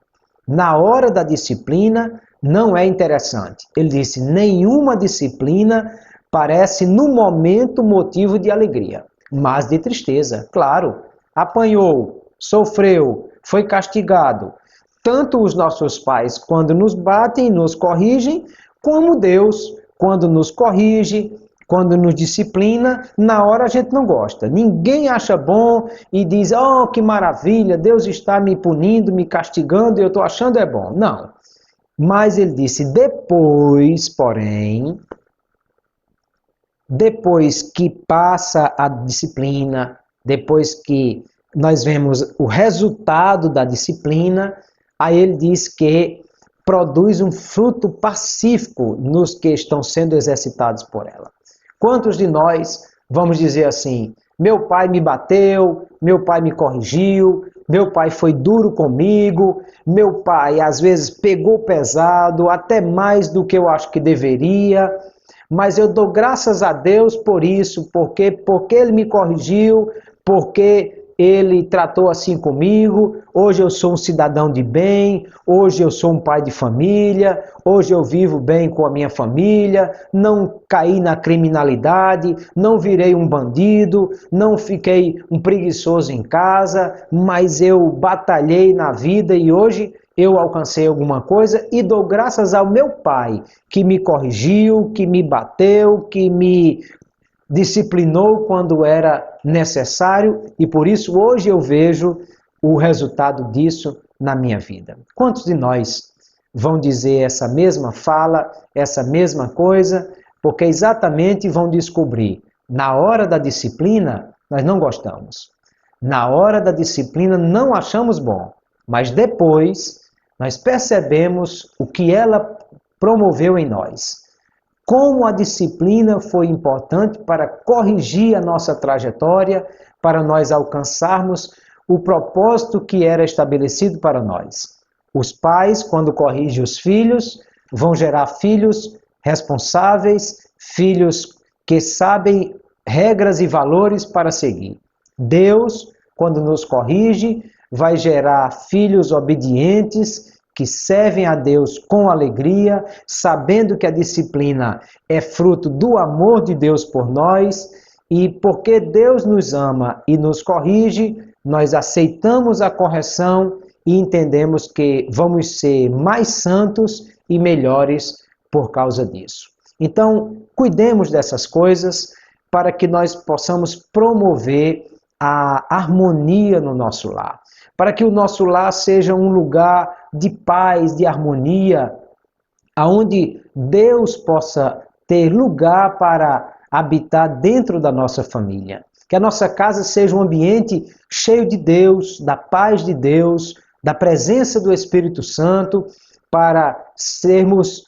Na hora da disciplina, não é interessante. Ele disse, nenhuma disciplina parece no momento motivo de alegria, mas de tristeza, claro. Apanhou, sofreu, foi castigado. Tanto os nossos pais, quando nos batem e nos corrigem, como Deus, quando nos corrige, quando nos disciplina, na hora a gente não gosta. Ninguém acha bom e diz, oh, que maravilha, Deus está me punindo, me castigando e eu estou achando é bom. Não. Mas ele disse, depois, porém, depois que passa a disciplina, depois que nós vemos o resultado da disciplina, aí ele diz que produz um fruto pacífico nos que estão sendo exercitados por ela. Quantos de nós vamos dizer assim, meu pai me bateu, meu pai me corrigiu, meu pai foi duro comigo, meu pai às vezes pegou pesado, até mais do que eu acho que deveria, mas eu dou graças a Deus por isso, porque ele me corrigiu, porque ele tratou assim comigo, hoje eu sou um cidadão de bem, hoje eu sou um pai de família, hoje eu vivo bem com a minha família, não caí na criminalidade, não virei um bandido, não fiquei um preguiçoso em casa, mas eu batalhei na vida e hoje eu alcancei alguma coisa e dou graças ao meu pai, que me corrigiu, que me bateu, que me disciplinou quando era necessário e por isso hoje eu vejo o resultado disso na minha vida. Quantos de nós vão dizer essa mesma fala, essa mesma coisa, porque exatamente vão descobrir, na hora da disciplina nós não gostamos, na hora da disciplina não achamos bom, mas depois nós percebemos o que ela promoveu em nós. Como a disciplina foi importante para corrigir a nossa trajetória, para nós alcançarmos o propósito que era estabelecido para nós. Os pais, quando corrigem os filhos, vão gerar filhos responsáveis, filhos que sabem regras e valores para seguir. Deus, quando nos corrige, vai gerar filhos obedientes, que servem a Deus com alegria, sabendo que a disciplina é fruto do amor de Deus por nós, e porque Deus nos ama e nos corrige, nós aceitamos a correção e entendemos que vamos ser mais santos e melhores por causa disso. Então, cuidemos dessas coisas para que nós possamos promover a harmonia no nosso lar, para que o nosso lar seja um lugar de paz, de harmonia, aonde Deus possa ter lugar para habitar dentro da nossa família. Que a nossa casa seja um ambiente cheio de Deus, da paz de Deus, da presença do Espírito Santo, para sermos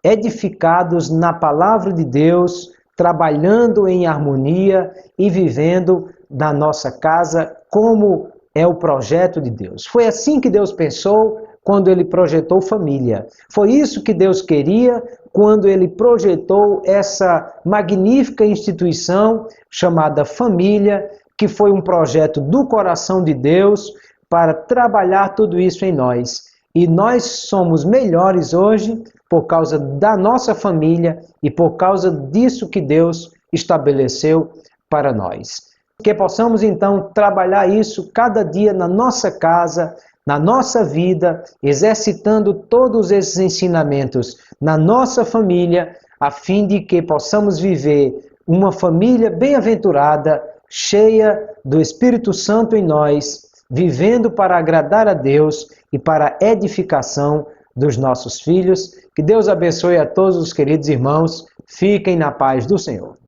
edificados na palavra de Deus, trabalhando em harmonia e vivendo na nossa casa como é o projeto de Deus. Foi assim que Deus pensou quando Ele projetou família. Foi isso que Deus queria quando Ele projetou essa magnífica instituição chamada família, que foi um projeto do coração de Deus para trabalhar tudo isso em nós. E nós somos melhores hoje por causa da nossa família e por causa disso que Deus estabeleceu para nós. Que possamos então trabalhar isso cada dia na nossa casa, na nossa vida, exercitando todos esses ensinamentos na nossa família, a fim de que possamos viver uma família bem-aventurada, cheia do Espírito Santo em nós, vivendo para agradar a Deus e para a edificação dos nossos filhos. Que Deus abençoe a todos os queridos irmãos. Fiquem na paz do Senhor.